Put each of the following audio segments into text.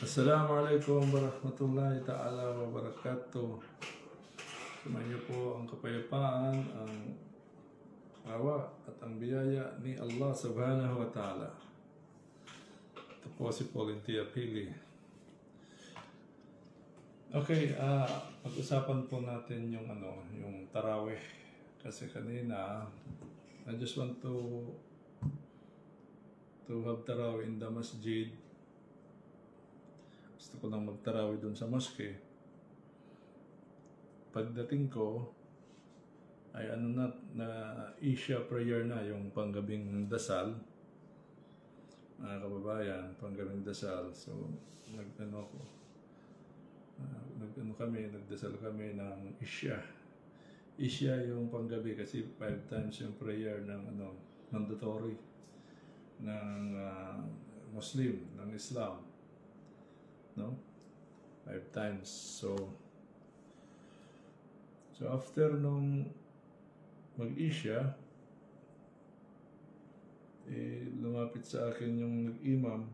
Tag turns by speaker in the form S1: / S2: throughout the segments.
S1: Assalamualaikum warahmatullahi ta'ala wabarakatuh. Sumainyo po ang kapayapaan, ang awa at ang biyaya ni Allah subhanahu wa ta'ala. Ito po si Pauline Tia Pili. Okay, pag-usapan po natin yung tarawih. Kasi kanina, I just want to have tarawih in the masjid. Gusto ko lang magtarawih dun sa mosque. Pagdating ko, ay na Isha prayer na, yung panggabing dasal. Mga kababayan, panggabing dasal. So, nagdasal kami ng Isha. Isha yung panggabi kasi 5 times yung prayer ng mandatory ng Muslim, ng Islam. No? 5 times. So after nung mag-isya, lumapit sa akin yung nag-imam.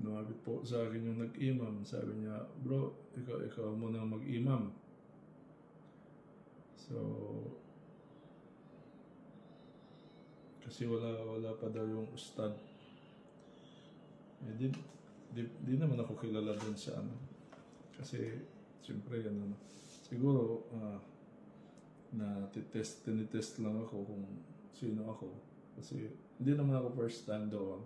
S1: Lumapit po sa akin yung nag-imam. Sabi niya, bro, ikaw muna mag-imam. So, kasi wala pa daw yung ustad. Di naman ako kilala dun sa kasi siyempre siguro tinitest lang ako kung sino ako kasi hindi naman ako first time doon,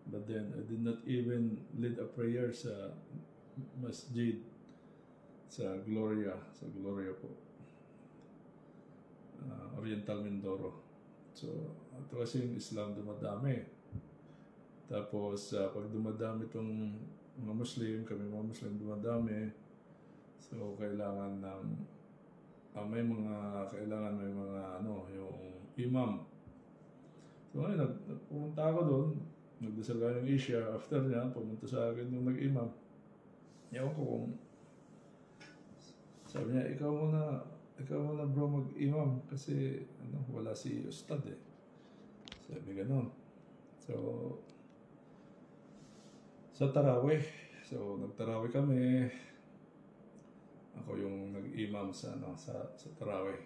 S1: but then I did not even lead a prayer sa masjid sa Gloria po, Oriental Mindoro. So ito kasi yung Islam dumadami. Tapos, pag dumadami itong mga Muslim, kami mga Muslim dumadami, so kailangan may mga yung imam. So ngayon, pumunta ako doon, nagdasal ka ng Isya, after niya, pumunta sa akin yung nag-imam. Ewan ko kung, sabi niya, ikaw muna bro mag-imam, kasi wala si ustad eh. Sabi ganon. So, sa tarawih. So, nagtarawih kami. Ako yung nag-imam sa tarawih.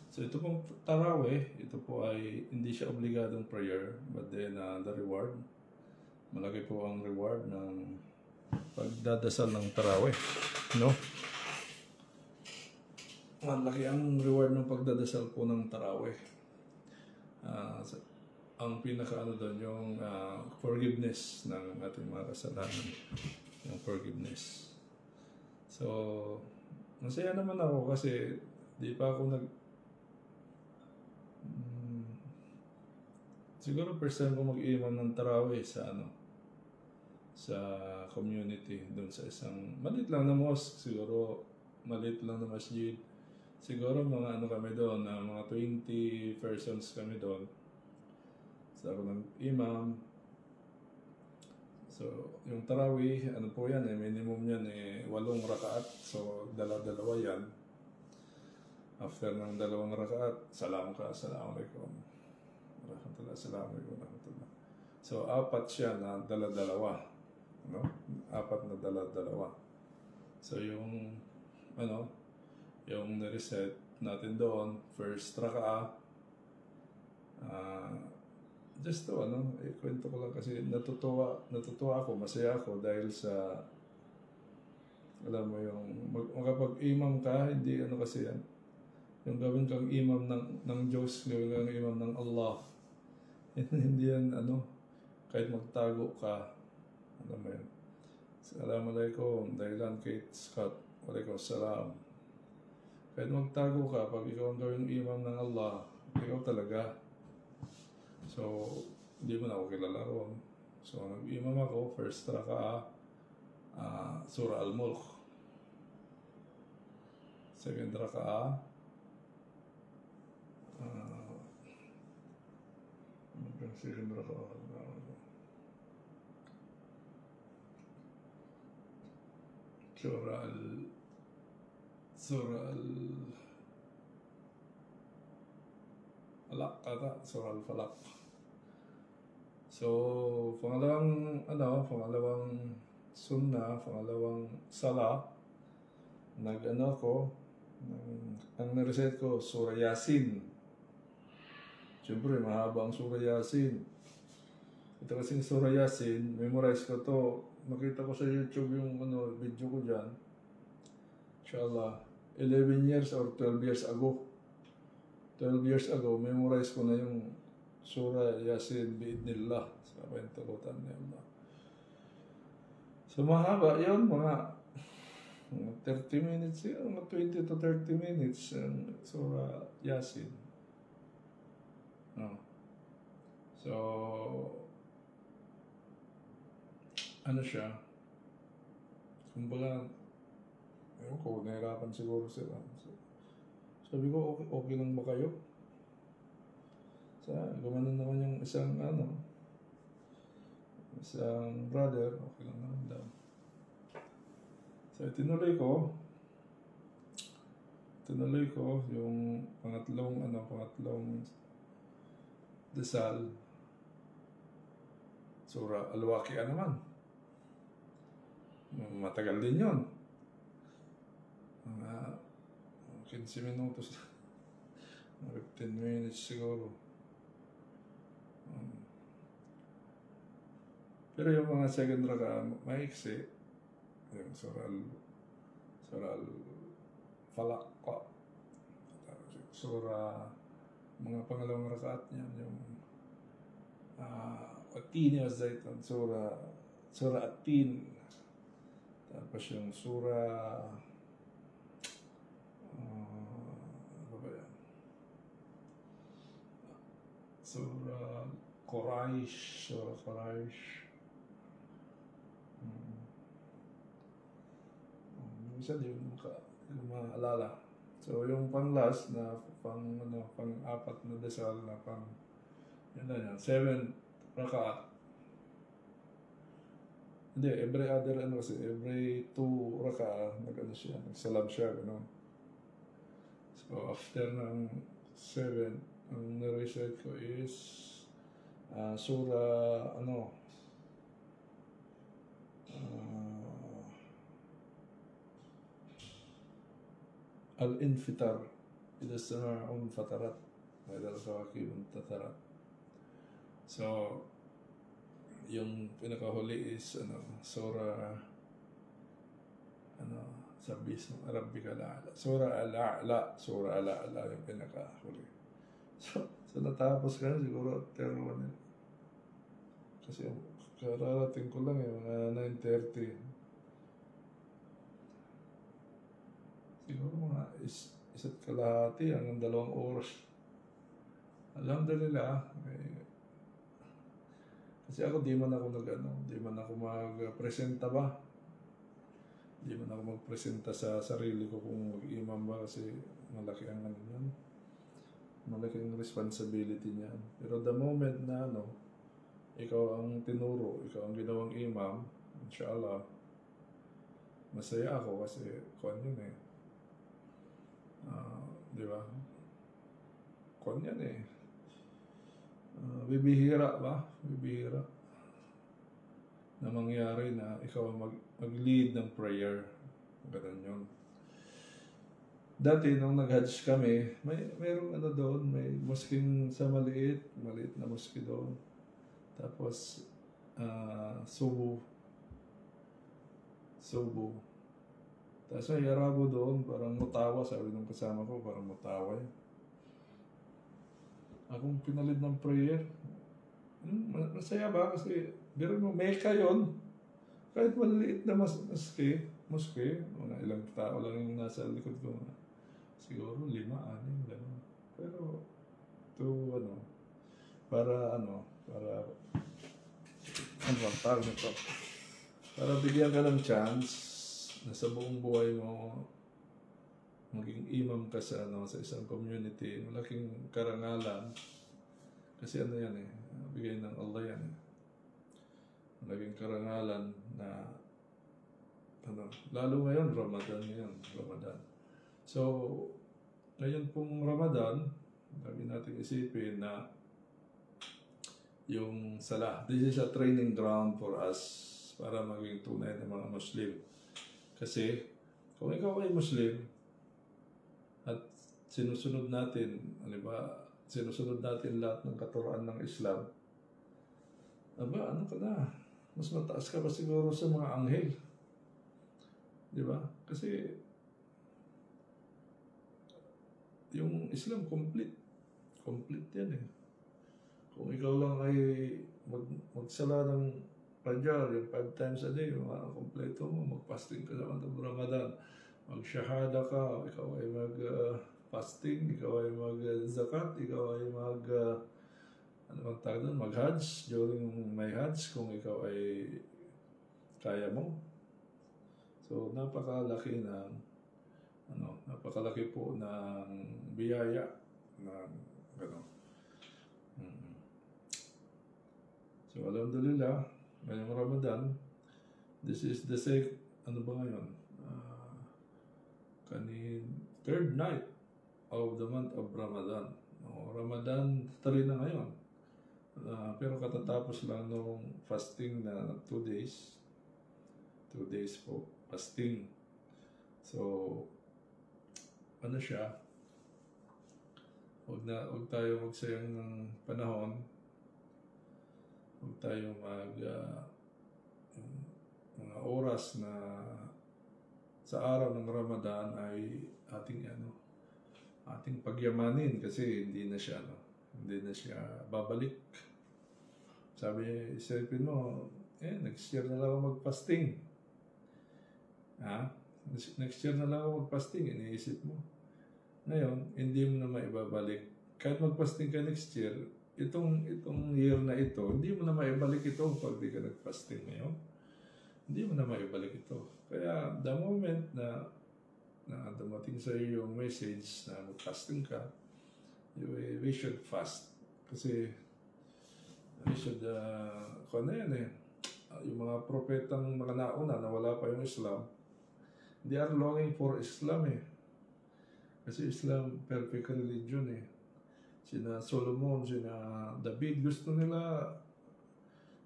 S1: So, ito pong tarawih, ito po ay hindi siya obligadong prayer, but then the reward. Malaki po ang reward ng pagdadasal ng tarawih. No? Malaki ang reward ng pagdadasal po ng tarawih. Ang doon yung forgiveness ng ating mga kasalanan, yung forgiveness. So masaya naman ako kasi di pa ako siguro first time ko mag-iwan ng tarawih sa community doon sa isang maliit lang na mosque, siguro maliit lang na masjid, siguro mga kami doon, mga 20 persons kami doon. So, ako ng imam. So, yung tarawih, po yan minimum yan 8 rakaat. So, dalawa yan. After ng 2 rakaat, salam ka, assalamualaikum. Assalamualaikum. So, 4 siya na dala-dalawa. No? 4 na dala-dalawa. So, yung na-reset natin doon, first rakaat, just to kwento ko lang kasi natutuwa ako, masaya ako dahil sa alam mo yung makapag-imam ka, hindi kasi yan yung gawin kang imam ng Diyos, gawin kang imam ng Allah. Hindi yan kahit magtago ka, alam mo yun. Assalamualaikum, dahilan Kate Scott, waalaikumsalam. Kahit magtago ka, pag ikaw ang gawin imam ng Allah, ikaw talaga. So, hindi mo na ako kilala ron. So, nag-imam ako, first raka'a, Surah Al-Mulk. Second raka'a, Surah Al-Falaq. So, pangalawang sunnah, pangalawang sala, nag-ano ko, ang na-recite ko, Surah Yasin. Siyempre, mahaba ang Surah Yasin. Ito kasing Surah Yasin, memorize ko to. Makita ko sa YouTube yung video ko dyan. Inshallah, 11 years or 12 years ago. 12 years ago, memorize ko na yung Surah Yasin biidnillah sa kapantakutan ni Allah. So mahaba yun, mga 30 minutes yun, mga 20 to 30 minutes ang Surah Yasin. So, ano siya? Kumbaga, ewan ko, nahirapan siguro sila. So, sabi ko, okay lang ba kayo? Gumanon naman yung isang brother, okay lang naman daw. So, tinuloy ko yung pangatlong dasal, Surah Al-Waqi'ah naman. Matagal din yun. Mga 15 minutos. 15 minutes siguro. Pero yung mga second raka, maiksi. Yung Surah Al-Falaq. Surah, mga pangalawang rakaat niya, yung At-Tin wa Zaytun, Surah At-Tin. Tapos yung Surah, ano ba yan? Surah Quraish. Minsan yun yung maalala. So yung pang-last na pang-apat na dasal na yun na yan, 7 rakaat. Hindi, every 2 rakaat, nagsalam siya, gano'n. So after ng 7, ang na-recite ko is Surah, Al-Infitar. Ida sama'un fatarat. Ida al-kawakib tatarat. So, yung pinakahuli is Surah Sabbis Rabbika Al-A'la. Surah Al-A'la yung pinakahuli. So natapos ka siguro after 1. Kasi kararating ko lang mga 9:30. Siguro mga isa't kalahati hanggang 2 oras. Alhamdulillah. Kasi ako di man ako magpresenta ba? Di man ako magpresenta sa sarili ko kung mag-imam ba, kasi malaki ang yan. Malaking responsibility niyan. Pero the moment na ikaw ang tinuro, ikaw ang ginawang imam, inshallah, masaya ako kasi yun di ba? Yan bibihira na mangyari na ikaw mag-lead ng prayer. Ganun yun. Dati nung nag-Hajj kami, mayroong doon, may mosking sa maliit na moski doon. Tapos Subu. Tapos may Arabo doon, parang mutawa, sabi ng kasama ko, parang mutawa yun. Akong pinalid ng prayer. Masaya ba? Kasi, biro mo, Mecca yun. Kahit maliliit na moske, mga ilang tao lang yung nasa likod ko. Siguro 5, 6, gano'n. Pero, para bigyan ka ng chance na sa buong buhay mo maging imam ka sa isang community, malaking karangalan. Kasi yan bigay ng Allah yan malaking karangalan na lalo ngayon, Ramadan. So, ngayon pong Ramadan, lagi natin isipin na yung sala. This is a training ground for us para maging tunay na mga Muslim. Kasi kung ikaw ay Muslim at sinusunod natin, sinusunod natin lahat ng katuruan ng Islam, ano ka na? Mas mataas ka pa siguro sa mga anghel. Di ba? Kasi yung Islam complete. Complete yan eh. Kung ikaw lang ay magsala ng Fajr, yung 5 times a day, yung kompleto mo, magpasting ka naman ng Ramadan, mag-shahada ka, ikaw ay mag-fasting, ikaw ay mag-zakat, ikaw ay mag-hajj during may hajj kung ikaw ay kaya mo. So, napakalaki po ng biyaya ng gano'n. So, alhamdulillah, ngayong Ramadan, this is the ngayon? Third night of the month of Ramadan. Ramadan 3 na ngayon. Pero katatapos lang nung fasting na 2 days. 2 days po, fasting. So, ano siya? Huwag tayo magsayang ng panahon. Huwag tayo mga oras na sa araw ng Ramadan ay ating pagyamanin kasi hindi na siya babalik. Sabi, isipin mo, next year na lang ako mag-fasting. Next year na lang ako mag-fasting, iniisip mo. Ngayon, hindi mo na maibabalik. Kahit mag-fasting ka next year, itong year na ito, hindi mo na maibalik ito pag di ka nag-fasting ngayon. Hindi mo na maibalik ito. Kaya the moment na dumating sa iyo yung message na mag-fasting ka, we should fast. Kasi we should, yung mga propetang mga nauna na wala pa yung Islam, they are longing for Islam eh. Kasi Islam, perfect religion eh. Sina Solomon, sina David, gusto nila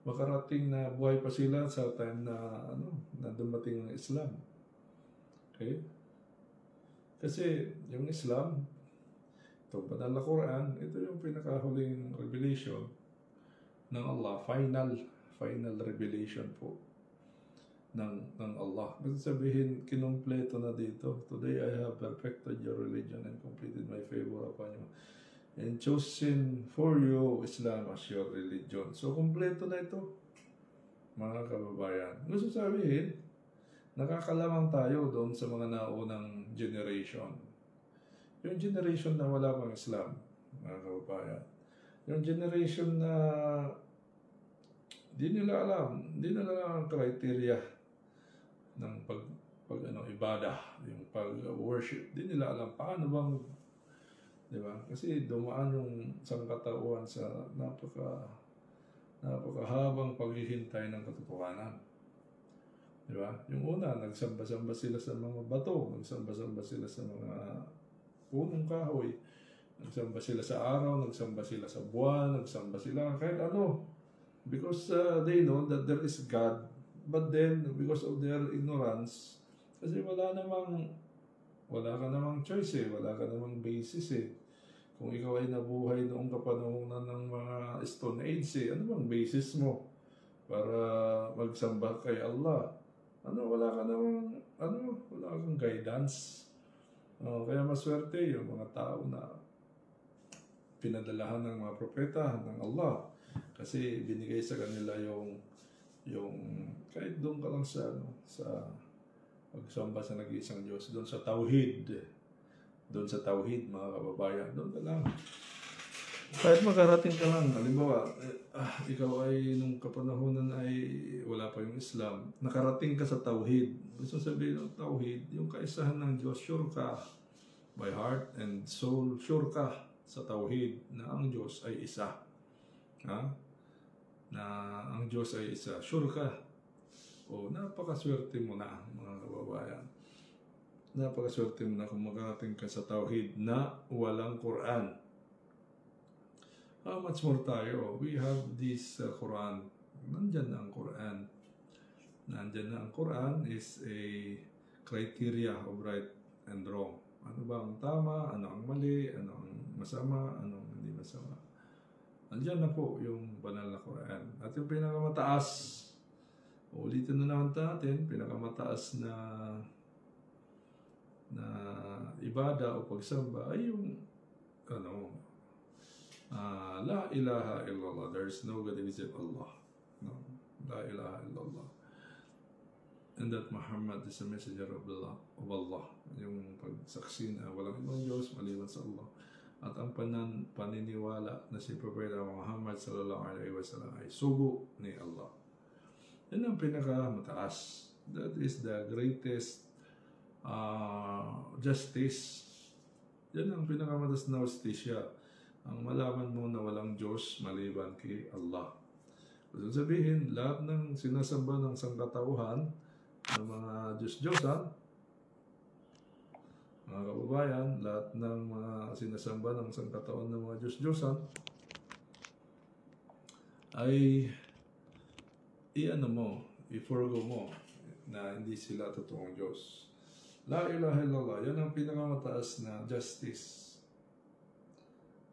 S1: makarating na buhay pa sila sa time na dumating ang Islam. Okay? Kasi yung Islam, itong banal na Quran, ito yung pinakahuling revelation ng Allah, final revelation po ng Allah. Kasi sabihin, kinumpleto na dito. Today I have perfected your religion and completed my favor upon you. And chosen for you Islam as your religion. So, kumpleto na ito, mga kababayan. Gusto sabihin, nakakalamang tayo doon sa mga naunang generation. Yung generation na wala pang Islam, mga kababayan. Yung generation na di nila alam ang criteria ng ibadah, yung pag-worship. Di nila alam paano bang, di ba? Kasi dumaan yung sangkatauhan sa napakahabang paghihintay ng katotohanan. Di ba? Yung una, nagsamba-samba sila sa mga bato, nagsamba-samba sila sa mga punong kahoy, nagsamba sila sa araw, nagsamba sila sa buwan, nagsamba sila kahit ano. Because they know that there is God. But then, because of their ignorance, kasi wala ka namang choice eh, wala ka namang basis eh. Kung ikaw ay nabuhay noong kapanahunan ng mga Stone Age eh, ano bang basis mo para magsamba kay Allah? Wala kang guidance. Kaya maswerte yung mga tao na pinadalahan ng mga propeta ng Allah. Kasi binigay sa kanila yung kahit doon ka lang sa pagsamba sa nag-iisang Diyos, doon sa Tauhid, mga kababayan, doon ka lang. Kahit makarating ka lang, halimbawa, ikaw ay nung kapanahunan ay wala pa yung Islam, nakarating ka sa Tauhid. Gusto sabihin ng Tauhid, yung kaisahan ng Diyos, sure ka, by heart and soul, sure ka sa Tauhid na ang Diyos ay isa. Na ang Diyos ay isa. Sure ka. Napakaswerte mo na, mga kababayan. Napakaswerte mo na kung makarating ka sa Tauhid na walang Quran. how much more tayo? We have this Quran. Nandyan na ang Quran. Nandyan na ang Quran is a criteria of right and wrong. Ano ba ang tama, ano ang mali, ano ang masama, ano ang hindi masama. Nandyan na po yung banal na Quran. At yung pinakamataas, ulitin na naman natin, pinakamataas na ibada o pagsamba ay yung La ilaha illallah. There is no God except Allah. No, La ilaha illallah. And that Muhammad is a messenger of Allah. Yung pagsaksi na walang ibang Diyos maliban sa Allah. At ang paniniwala na si Propeta Muhammad sallallahu alaihi wasallam ay sugo ni Allah. Yan ang pinakamataas. That is the greatest justice. Yan ang pinakamataas na justisya. Ang malaman mo na walang Diyos maliban kay Allah. Kung sabihin, lahat ng sinasamba ng sangkatauhan, ng mga Diyos-Diyosan, mga kababayan, lahat ng mga sinasamba ng sangkatauhan ng mga Diyos-Diyosan, ay i-forgo mo na hindi sila totoong Diyos. La ilaha illallah, yan ang pinakamataas na justice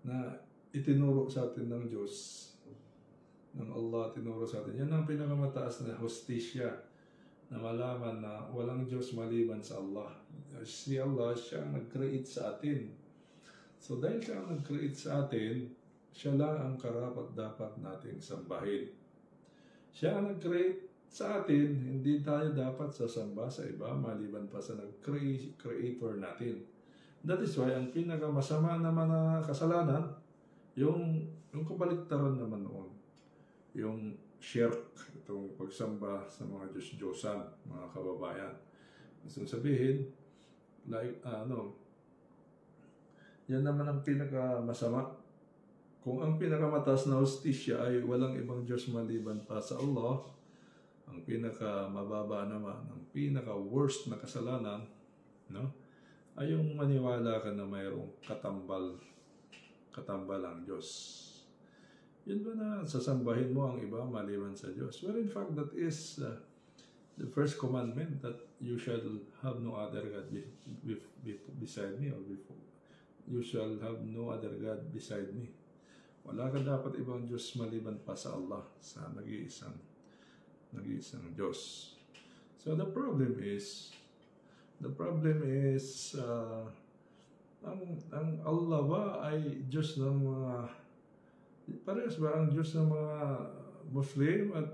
S1: na itinuro sa atin ng Diyos, ng Allah tinuro sa atin. Yan ang pinakamataas na hustisya na malaman na walang Diyos maliban sa Allah. Si Allah, siya ang nag-create sa atin. So dahil siya ang nag-create sa atin, siya lang ang karapat-dapat nating sambahin. Siya ang nag-create sa atin, hindi tayo dapat sasamba sa iba maliban pa sa nag-creator natin. That is why, ang pinakamasama naman na kasalanan, yung kabaliktaran naman noon. Yung shirk, itong pagsamba sa mga Diyos-Diyosan, mga kababayan. Gusto sabihin, yan naman ang pinakamasama. Kung ang pinakamataas na hustisya ay walang ibang Diyos maliban pa sa Allah, ang pinakamababa naman, ang pinaka-worst na kasalanan, ay yung maniwala ka na mayroong katambal ang Diyos. Yun ba na sasambahin mo ang iba maliban sa Diyos? Well, in fact, that is the first commandment, that you shall have no other God beside me, or before. You shall have no other God beside me. Wala ka dapat ibang Diyos maliban pa sa Allah, sa nag-iisang Diyos. So the problem is, ang Allah ba ay Diyos ng mga, parehas ba ang Diyos ng mga Muslim at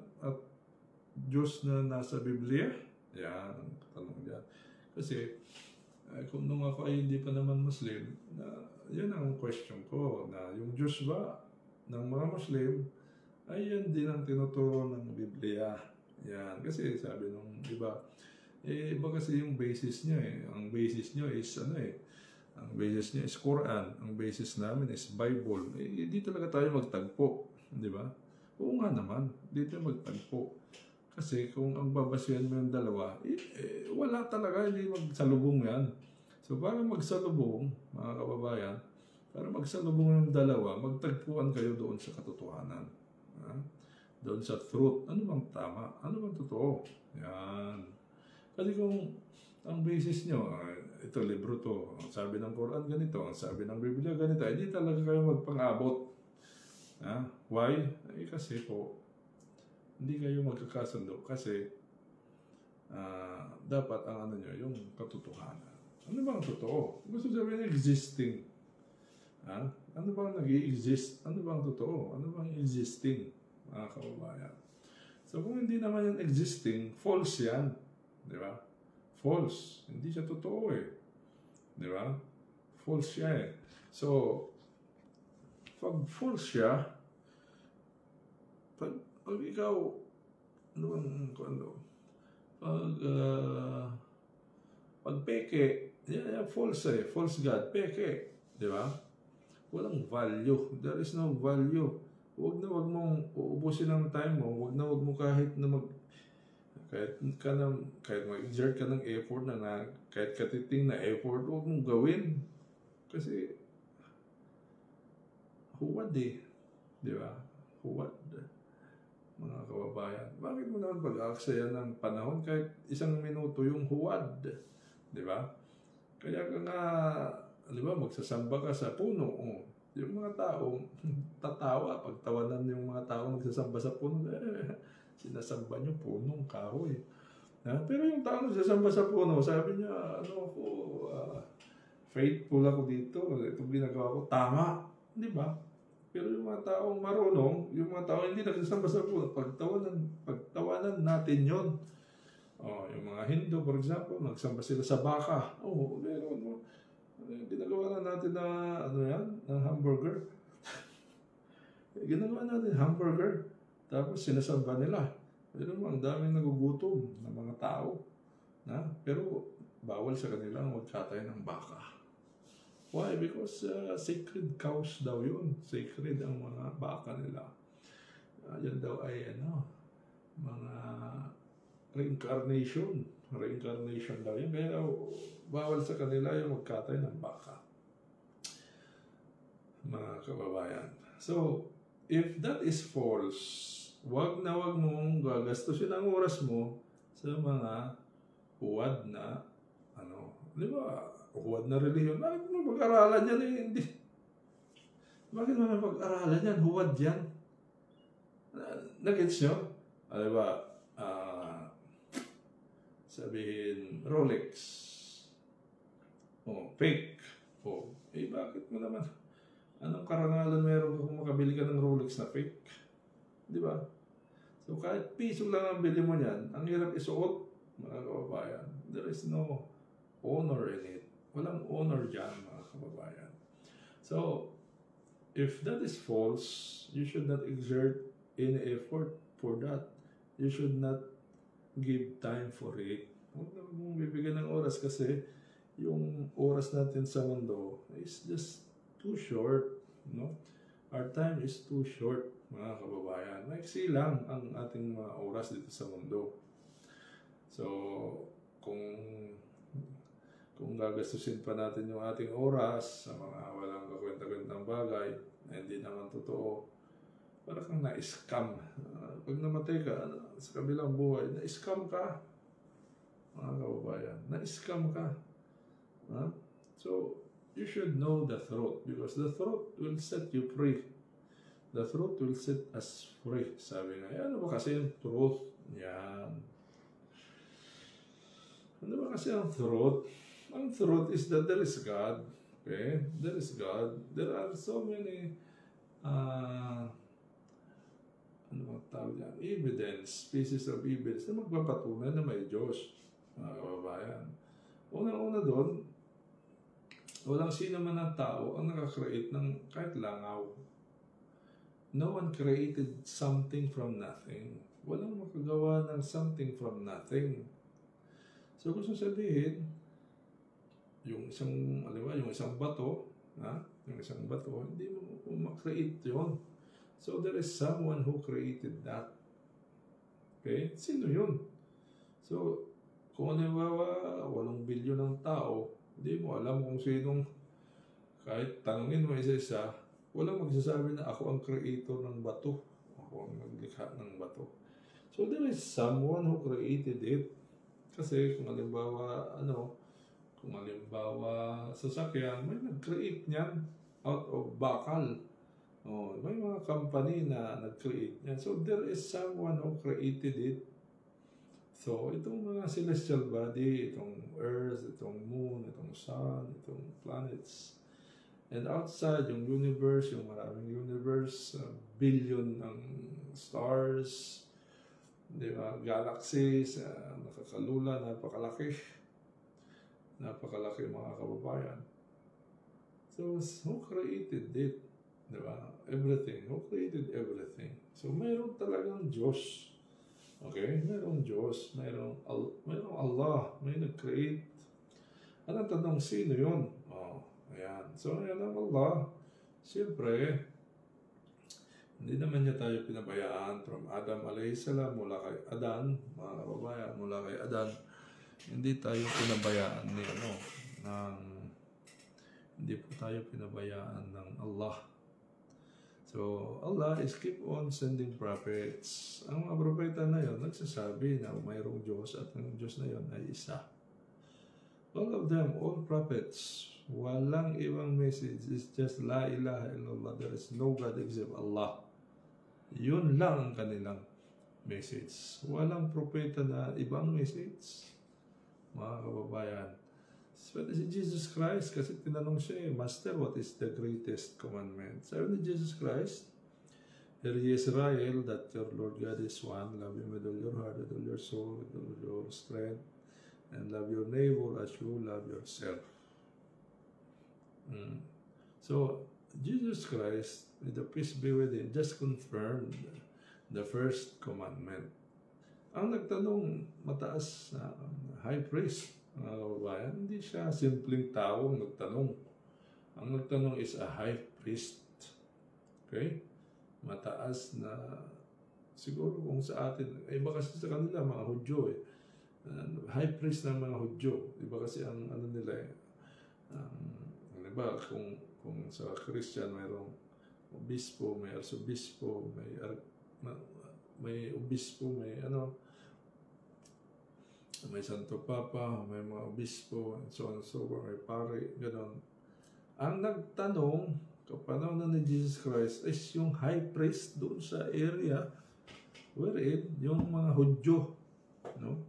S1: Diyos na nasa Biblia? Yan, ang tanong dyan. Kasi, kung nung ako ay hindi pa naman Muslim, yan ang question ko, na yung Diyos ba ng mga Muslim ay yan din ang tinuturo ng Biblia. Yan, kasi sabi nung iba, iba kasi yung basis niya Ang basis niya is ang basis niya is Quran. Ang basis namin is Bible. Di talaga tayo magtagpo, di ba? Oo nga naman, di tayo magtagpo. Kasi kung ang babasihan mo yung dalawa, wala talaga, hindi magsalubong yan. So para magsalubong, mga kababayan, para magsalubong yung dalawa, magtagpuan kayo doon sa katotohanan. Doon sa truth. Ano bang tama? Ano bang totoo? Yan. Kasi kung ang basis nyo, ito libro to, ang sabi ng Quran ganito, ang sabi ng Biblia ganito, hindi talaga kayo magpang-abot. Why? Kasi po, hindi kayo magkakasundo kasi dapat ang yung katotohanan. Ano bang totoo? Gusto sabihin existing. Ano bang nag-i-exist? Ano bang totoo? Ano bang existing? Mga kababayan. So kung hindi naman yan existing, false yan. Di ba? False. Hindi siya totoo Di ba? False siya So, pag false siya, pag ikaw, pag peke, false false God, peke. Di ba? Walang value. There is no value. Huwag mong uubusin ang time mo. Huwag mo kahit mag-exert ka ng effort kahit katiting na effort, huwag mong gawin. Kasi, huwad Di ba? Huwad. Mga kababayan. Bakit mo naman pag-aksaya ng panahon kahit 1 minuto yung huwad? Di ba? Kaya ka nga, di ba, magsasamba ka sa puno. Oh. Yung mga tao, tatawa. Pagtawanan yung mga tao magsasamba sa puno. Sinasamba nyo punong kahoy. Pero yung tao nagsasamba sa puno, sabi niya, faithful ako dito. Itong ginagawa ko, tama. Di ba? Pero yung mga taong marunong, yung mga taong hindi nagsasamba sa puno, pagtawanan natin yon. Yung mga Hindu, for example, nagsamba sila sa baka. Meron. Ginagawa na natin na, ng hamburger. Ginagawa natin hamburger. Tapos sinasamba nila. Pero ang daming nagugutom ng mga tao. Pero bawal sa kanila magkatay ng baka. Why? Because sacred cows daw yun. Sacred ang mga baka nila. Yan daw ay mga reincarnation. Reincarnation daw yun. Kaya bawal sa kanila yung magkatay ng baka. Mga kababayan. So, if that is false, wag mong gagastusin ang oras mo sa mga huwad na, di ba, huwad na reliyon. Bakit mo pag-aralan yan hindi? Bakit mo pag-aralan yan? Huwad yan. Nag-gets nyo? Di ba, sabihin, Rolex. Fake. Bakit mo naman? Anong karangalan meron kung makabili ka ng Rolex na fake? Di ba? So kahit piso lang ang bili mo niyan, ang hirap isuot, mga kababayan. There is no honor in it. Walang honor dyan, mga kababayan. So, if that is false, you should not exert any effort for that. You should not give time for it. Huwag na mong bibigyan ng oras kasi yung oras natin sa mundo is just too short. Our time is too short, mga kababayan. Maiksi lang ang ating mga oras dito sa mundo. So, kung gagastusin pa natin yung ating oras sa mga walang kakwenta-kwentang bagay na hindi naman totoo, para kang na-scam. Pag namatay ka sa kabilang buhay, na-scam ka, mga kababayan. Na-scam ka. So, you should know the truth because the truth will set you free. The truth will set us free. Sabi nga, ano ba kasi yung truth? Yan. Ano ba kasi ang truth? Ang truth is that there is God. Okay? There is God. There are so many evidence, pieces of evidence na magpapatunay na may Diyos. Mga kababayan. Unang-una doon, walang sino man ng tao ang nakakreate ng kahit langaw. No one created something from nothing. Walang makagawa ng something from nothing. So, gusto sabihin, yung isang bato, hindi mo ma-create yun. So, there is someone who created that. Okay? Sino yun? So, kung halimbawa, 8 bilyon ng tao, hindi mo alam kung sinong, kahit tanungin mo isa-isa, walang magsasabi na ako ang creator ng bato. Ako ang naglikha ng bato. So there is someone who created it. Kasi kung halimbawa, sasakyan, may nag-create niyan out of bakal. May mga company na nag-create niyan. So there is someone who created it. So, itong mga celestial body, itong Earth, itong Moon, itong Sun, itong planets, and outside, yung universe, yung maraming universe, billion ng stars, di ba? Galaxies, nakakalula, napakalaki mga kababayan. So, who created it? Di ba? Everything. Who created everything? So, mayroon talagang Diyos. Okay? Mayroong Diyos, mayroong Allah, may nag-create. Anong tanong, sino yun? Ayan. So, ayan ang Allah. Siyempre, hindi naman niya tayo pinabayaan from Adam a.s. mula kay Adan, mga kababayan, mula kay Adan. Hindi tayo pinabayaan hindi po tayo pinabayaan ng Allah. So, Allah is keep on sending prophets. Ang mga propeta na yon nagsasabi na mayroong Diyos at ang Diyos na yon ay isa. All of them, all prophets, walang ibang message. It's just La ilaha illallah. There is no God except Allah. Yun lang ang kanilang message. Walang propeta na ibang message. Mga kababayan. Sabi si Jesus Christ, kasi tinanong siya, Master, what is the greatest commandment? Sabi ni Jesus Christ, Hear ye Israel, that your Lord God is one. Love Him with all your heart, with all your soul, with all your strength, and love your neighbor as you love yourself. So, Jesus Christ, with the peace be with Him, just confirmed the first commandment. Ang nagtanong mataas na high priest, mga kababayan, hindi siya simpleng tao ang nagtanong. Ang nagtanong is a high priest. Okay? Mataas na, siguro kung sa atin, iba kasi sa kanila, mga Hudyo eh. High priest ng mga Hudyo. Iba kasi ang ano nila eh. Diba, kung sa Christian mayroong obispo, may arsobispo, may obispo, may ano, may Santo Papa, may mga obispo, and so on and so forth, may pare, gano'n. Ang nagtanong, kapanahon na ni Jesus Christ, is yung high priest doon sa area wherein yung mga Hudyo, no?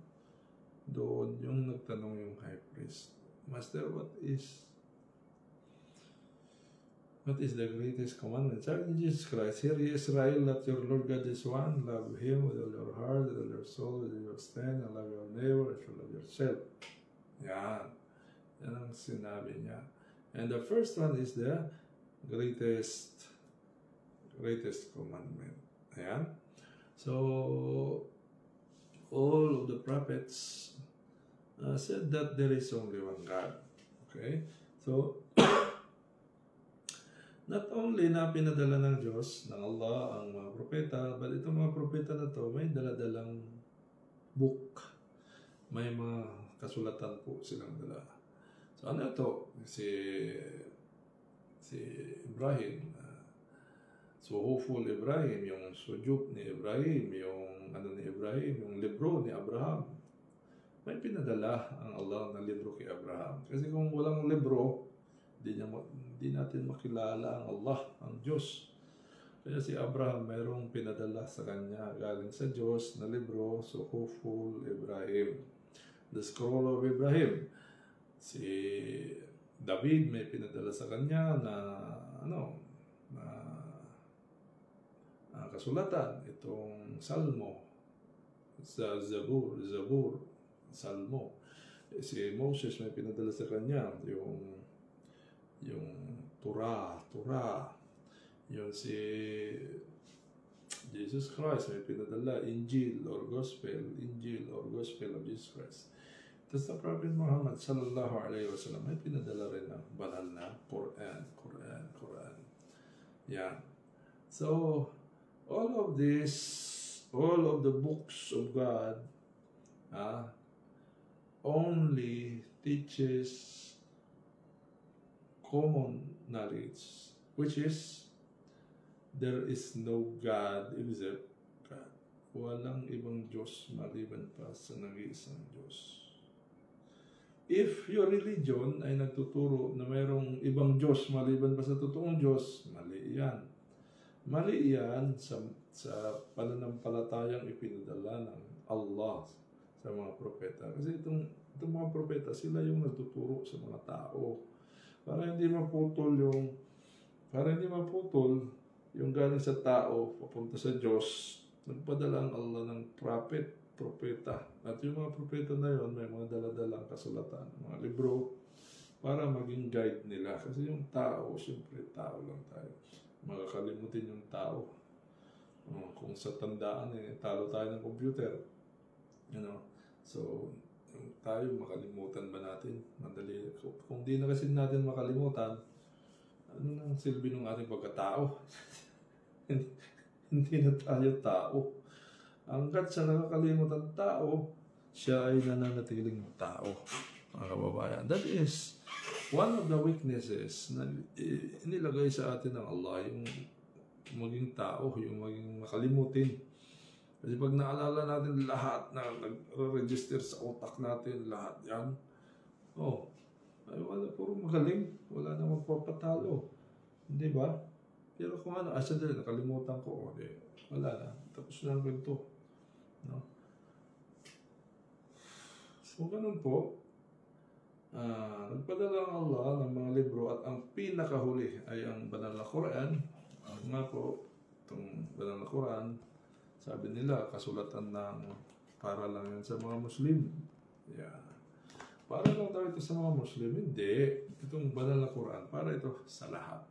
S1: Doon yung nagtanong yung high priest. Master, what is the greatest commandment? Sabi ni Jesus Christ, Hear ye Israel, that your Lord God is one. Love Him with all your heart, with all your soul, with all your strength, and love your neighbor as you love yourself. Yan. Yan ang sinabi niya. And the first one is the greatest commandment. Ayan. So, all of the prophets said that there is only one God. Okay? So, not only na pinadala ng Diyos, ng Allah, ang mga propeta, but itong mga propeta na to may daladalang book. May mga kasulatan po silang dala. So ano ito? Si Ibrahim, Suhuful Ibrahim, yung Sujuk ni Ibrahim, yung ano ni Ibrahim, yung libro ni Abraham. May pinadala ang Allah na libro kay Abraham. Kasi kung walang libro, hindi natin makilala ang Allah, ang Diyos. Kaya si Abraham mayroong pinadala sa kanya galing sa Diyos na libro, Suhuful Ibrahim, The Scroll of Ibrahim. Si David may pinadala sa kanya na kasulatan, itong Salmo, sa Zabur, Salmo. Si Moses may pinadala sa kanya yung Torah, yung si Jesus Christ may pinadala Injil or Gospel of Jesus Christ. Tapos sa Prophet Muhammad sallallahu alaihi wasallam may pinadala rin ng banal na Quran. Yeah. So, all of the books of God only teaches common knowledge, which is there is no God except God. Walang ibang Diyos maliban pa sa nag-iisang Diyos. If your religion ay nagtuturo na mayroong ibang Diyos maliban pa sa totoong Diyos, mali yan. Mali yan sa pananampalatayang ipinadala ng Allah sa mga propeta. Kasi itong mga propeta, sila yung nagtuturo sa mga tao. Para hindi maputol yung galing sa tao papunta sa Diyos, nagpadala ang Allah ng propeta. At yung mga propeta na yon may mga daladalang kasulatan, mga libro, para maging guide nila. Kasi yung tao, siyempre tao lang tayo. Makakalimutin yung tao. Kung sa tandaan, talo tayo ng computer. So, tayo makalimutan ba natin? Madali. Kung di na kasi natin makalimutan, ano nang silbi ng ating pagkatao? Hindi na tayo tao. Hanggat sa nakakalimot ang tao, siya ay nananatiling tao. Mga kababayan. That is one of the weaknesses na inilagay sa atin ng Allah, yung maging tao, yung maging makalimutin. Kasi pag naalala natin lahat na nag-register sa utak natin, lahat yan, ay wala, puro magaling, wala na magpapatalo. Hindi ba? Pero kung ano, asa din, nakalimutan ko, wala na, tapos na ang ganito. No? So, ganun po. Nagpadala ang Allah ng mga libro at ang pinakahuli ay ang banal na Quran. Nga po, itong banal na Quran, sabi nila, kasulatan ng para lang yan sa mga Muslim. Yeah. Para lang daw ito sa mga Muslim. Hindi. Itong banal na Quran, para ito sa lahat.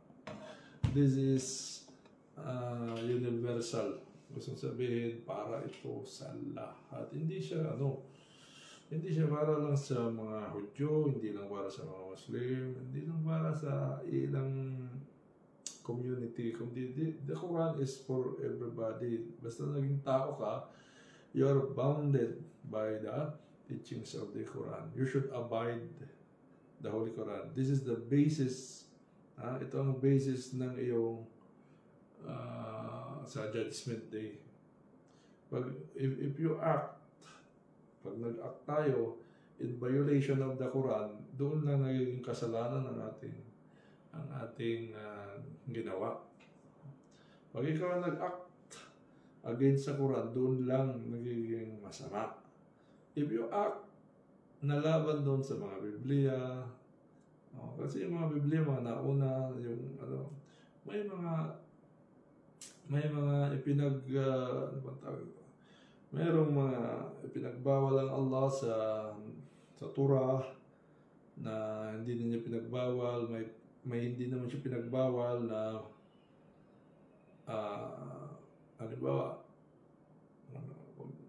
S1: This is universal. Gusto sabihin, para ito sa lahat. Hindi siya para lang sa mga Hudyo, hindi lang para sa mga Muslim, hindi lang para sa ilang community. The Quran is for everybody. Basta naging tao ka, you're bounded by the teachings of the Quran. You should abide the Holy Quran. This is the basis. Ito ang basis ng iyong sa Judgment Day. If you act, pag nag-act tayo in violation of the Quran, doon na nagiging kasalanan ng ating ginawa. Pag ikaw nag-act against sa Quran, doon lang nagiging masama. If you act nalaban doon sa mga Biblia, kasi yung mga Biblia, mga nauna, yung may mga mayroong mga ipinagbawal ang Allah sa Torah na hindi niya pinagbawal, may hindi naman siya pinagbawal na halimbawa,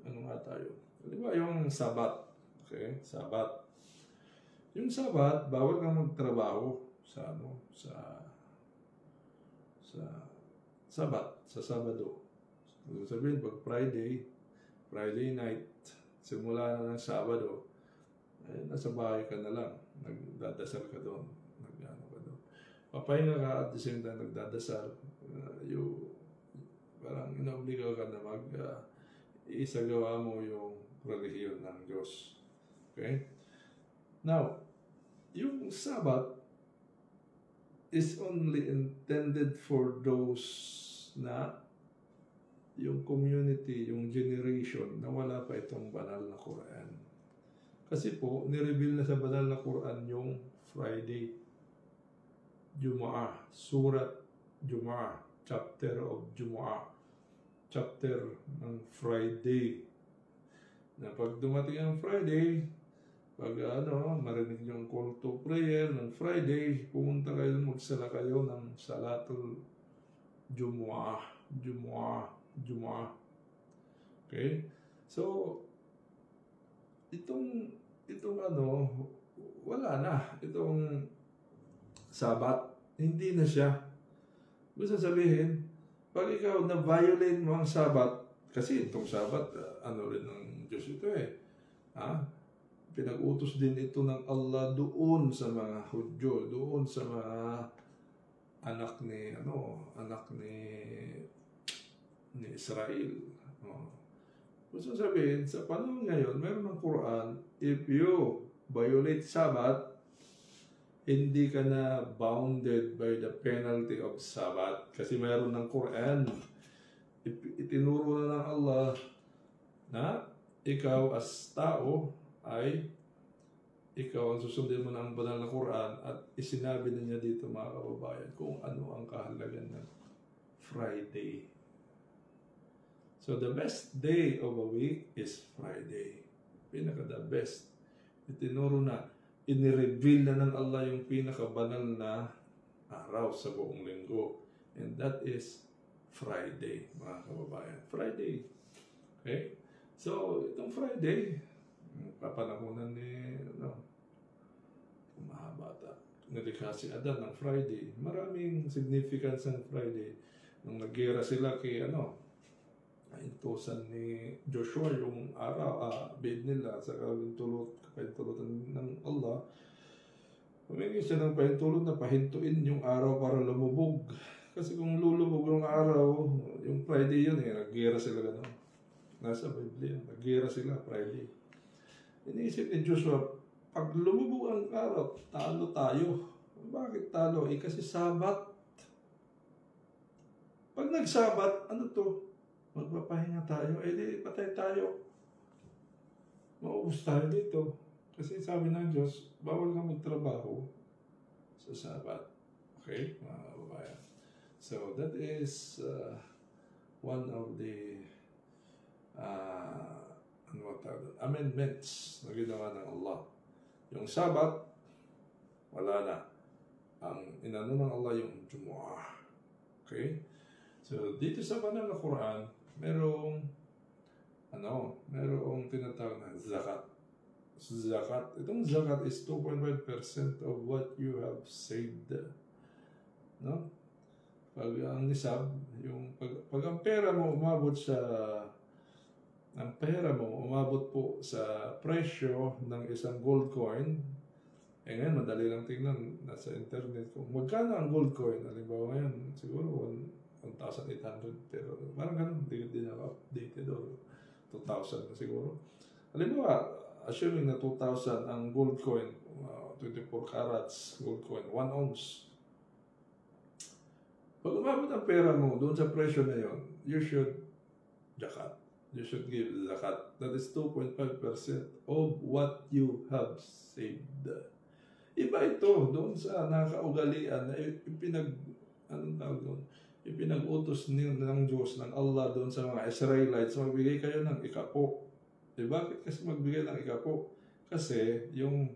S1: ano nga tayo? Halimbawa yung Sabat. Okay? Sabat. Yung Sabat, bawal kang magtrabaho sa Sabat, sa Sabado. Sabihin, pag Friday night, simula na ng Sabado, nasa bahay ka na lang, nagdadasal ka doon, papahinga ka at the same time nagdadasal, parang inaobliga ka na isagawa mo yung relihiyon ng Diyos. Okay? Now, yung Sabbath is only intended for those na yung community, yung generation na wala pa itong banal na Quran. Kasi po, nireveal na sa banal na Quran yung Friday, Jumu'ah, Surat Jumu'ah, chapter of Jumu'ah, chapter ng Friday. Na pag dumating ang Friday, pag marinig yung call to prayer ng Friday, pumunta kayo, magsala kayo ng Salatul Jumu'ah, Jumu'ah. Okay? So, itong wala na. Itong Sabat, hindi na siya. Gusto sabihin, pag ikaw na-violate mo ang Sabat, kasi itong Sabat, rin ng Diyos ito pinag-utos din ito ng Allah doon sa mga Hudyo, doon sa mga anak ni Israel. Gusto sabihin, sa panahon ngayon, meron ng Quran, if you violate Sabbath, hindi ka na bounded by the penalty of Sabbath. Kasi meron ng Quran. Itinuro na ng Allah na ikaw as tao ay ikaw ang susundin mo ng banal na Quran at isinabi na niya dito mga kababayan kung ano ang kahalagan ng Friday. So the best day of a week is Friday. Pinaka-the best. Itinuro na, inireveal na ng Allah yung pinaka-banal na araw sa buong linggo. And that is Friday, mga kababayan. Friday. Okay? So, itong Friday, papanahunan ni mahaba nilikha si Adan ng Friday. Maraming significance ng Friday. Nung nag-gira sila kay intusan ni Joshua yung araw, bid nila sa kapahintulutan ng Allah. Humingi siya ng pahintulot na pahintuin yung araw para lumubog. Kasi kung lulubog yung araw, yung Friday yun eh, nag-gira sila gano'n. Nasa Biblia, nag-gira sila Friday. Iniisip ni Joshua, pag lumubog ang araw, talo tayo. Bakit talo? Eh kasi Sabat. Pag nagsabat, ano to? Magpapahinga tayo, eh di patay tayo. Maubos tayo dito. Kasi sabi ng Diyos, bawal ka magtrabaho sa Sabat. Okay, mga kababayan. So that is one of the amendments na ginawa ng Allah. Yung Sabat, wala na. Ang inano ng Allah yung Jumu'ah. Okay? So dito sa banal na Quran, merong tinatawag na zakat. Zakat. Itong zakat is 2.5% of what you have saved. No? Pag ang nisab, pag ang pera mo umabot po sa presyo ng isang gold coin, eh ngayon, madali lang tingnan nasa internet kung magkano ang gold coin. Halimbawa ngayon, siguro 1,800, pero parang ganun, hindi na updated or 2,000 na siguro. Halimbawa, assuming na 2,000 ang gold coin, 24 carats gold coin, 1 ounce. Pag umabot ang pera mo doon sa presyo na yon, you should zakat. You should give zakat. That is 2.5% of what you have saved. Iba ito doon sa nakaugalian na ipinag-utos ng Diyos, ng Allah doon sa mga Israelites, magbigay kayo ng ikapo. Bakit kasi magbigay ng ikapo? Kasi yung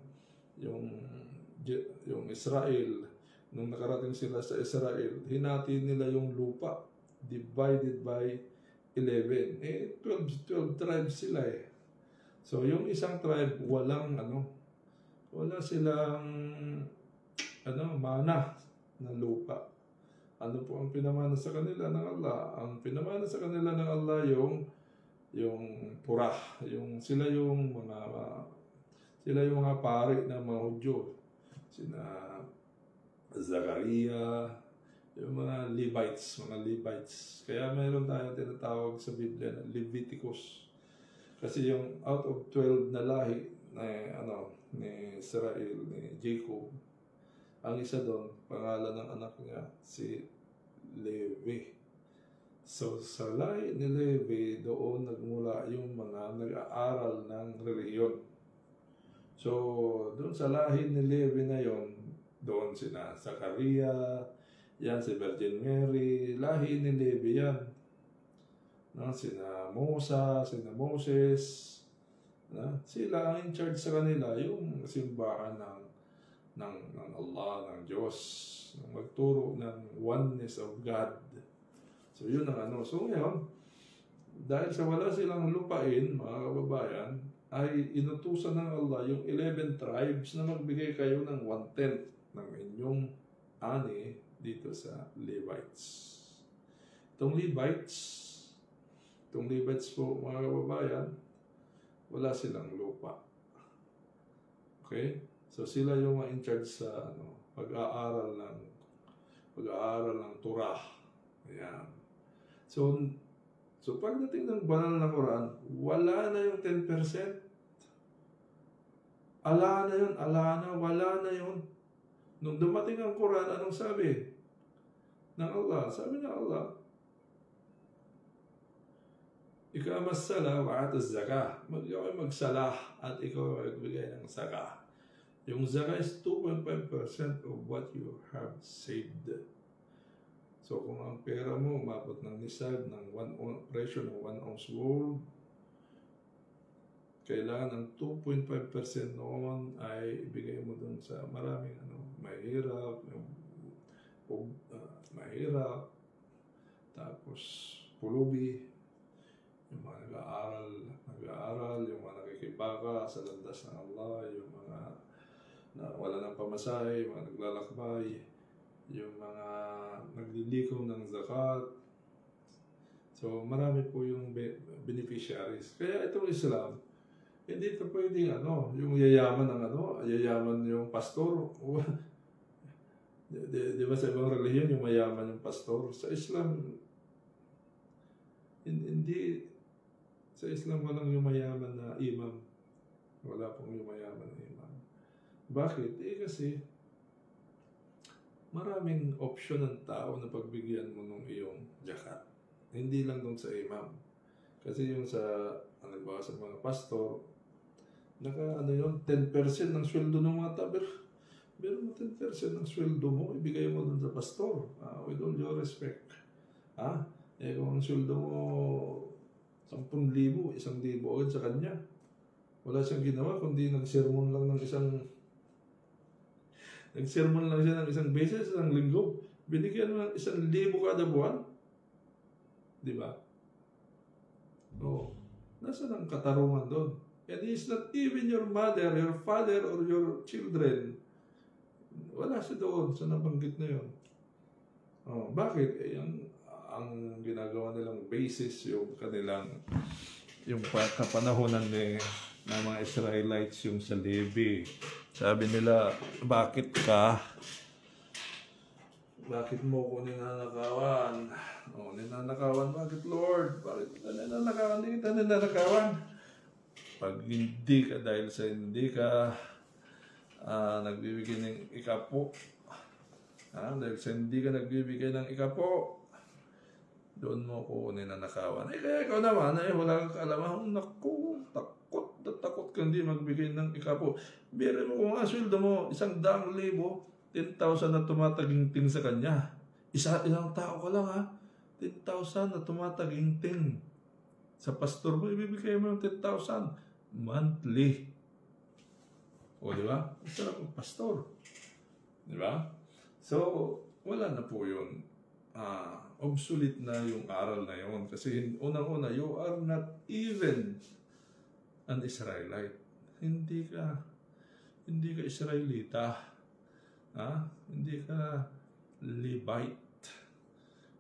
S1: Israel, nung nakarating sila sa Israel, hinati nila yung lupa, divided by 11. 12 tribes sila eh. So yung isang tribe, wala silang mana na lupa. Ano po ang pinamana sa kanila ng Allah? Ang pinamana sa kanila ng Allah yung purah, sila yung mga pari ng mga Hudyo. Sina Zachariah, yung mga Levites. Kaya mayroon tayong tinatawag sa Biblia na Leviticus. Kasi yung out of 12 na lahi ni Israel, ni Jacob, ang isa doon, pangalan ng anak niya, si Levi. So, sa lahi ni Levi, doon nagmula yung mga nag-aaral ng relihiyon. So, doon sa lahi ni Levi na yon, doon sina Zachariah, yan si Virgin Mary, lahi ni Levi yan. Sina Musa, sina Moses, sila ang in charge sa kanila, yung simbahan ng Allah, ng Diyos, magturo ng oneness of God. So yun ang So ngayon, dahil sa wala silang lupain, mga kababayan, ay inutusan ng Allah yung 11 tribes na magbigay kayo ng 1/10 ng inyong ani dito sa Levites. Itong Levites po, mga kababayan, wala silang lupa. Okay? So sila yung in charge sa pag-aaral ng Torah. Ayan. So pagdating ng banal na Quran, wala na yung 10%. Wala na yun. Nung dumating ang Quran, anong sabi ng Allah? Sabi ng Allah, ikaw magsala wa atas zakah. Ikaw ay magsalah at ikaw ay magbigay ng zakah. Yung zakah is 2.5% of what you have saved. So kung ang pera mo umabot ng nisab ng presyo ng 1 ounce gold, kailangan ng 2.5% noon ay ibigay mo dun sa maraming mahirap, tapos pulubi, yung mga nag-aaral, yung mga nakikibaka sa landas ng Allah, yung mga wala ng pamasahe, mga naglalakbay, yung mga naglilikom ng zakat. So marami po yung beneficiaries. Kaya itong Islam, hindi ito pwedeng yung yayaman ng yayaman yung pastor. Di ba sa ibang relihiyon, yung mayaman yung pastor? Sa Islam, hindi. Sa Islam walang yung mayaman na imam. Wala pong yung mayaman na imam. Bakit? Kasi maraming option ng tao na pagbigyan mo ng iyong zakat. Hindi lang dun sa imam. Kasi yung sa, ba, sa mga pastor, yun, 10% ng sweldo ng mga taber. Meron mo 10% ng sweldo mo, ibigay mo dun sa pastor. With all due respect. Kung ang sweldo mo 10,000, 1,000 agad sa kanya. Wala siyang ginawa, kundi nag-sermon lang siya ng isang beses, isang linggo. Binigyan mo ng 1,000 kada buwan. Di ba? Nasa ang katarungan doon? And it's not even your mother, your father, or your children. Wala siya doon sa nabanggit na yun. Bakit? Ang ginagawa nilang basis yung kanilang yung kapanahonan ng mga Israelites yung sa Levi. Sabi nila, bakit mo ko ninanakawan? Ninanakawan, bakit Lord? Bakit ninanakawan? Hindi kita ninanakawan. Pag hindi ka, dahil sa hindi ka nagbibigay ng ikapo, dahil sa hindi ka nagbibigay ng ikapo, doon mo ko ninanakawan. Kaya ikaw naman, wala kang kaalaman. Naku, takot ka hindi magbigay ng ikapo. Biro mo kung ang sweldo mo, 100,000, 10,000 na tumataginting sa kanya. Isang tao ka lang 10,000 na tumataginting. Sa pastor mo, ibibigay mo yung 10,000 monthly. Di ba? Sarap ang pastor. Di ba? So, wala na po yun. Obsolete na yung aral na yun. Kasi unang-una, you are not even an Israelite. Hindi ka Israelita. Hindi ka Levite.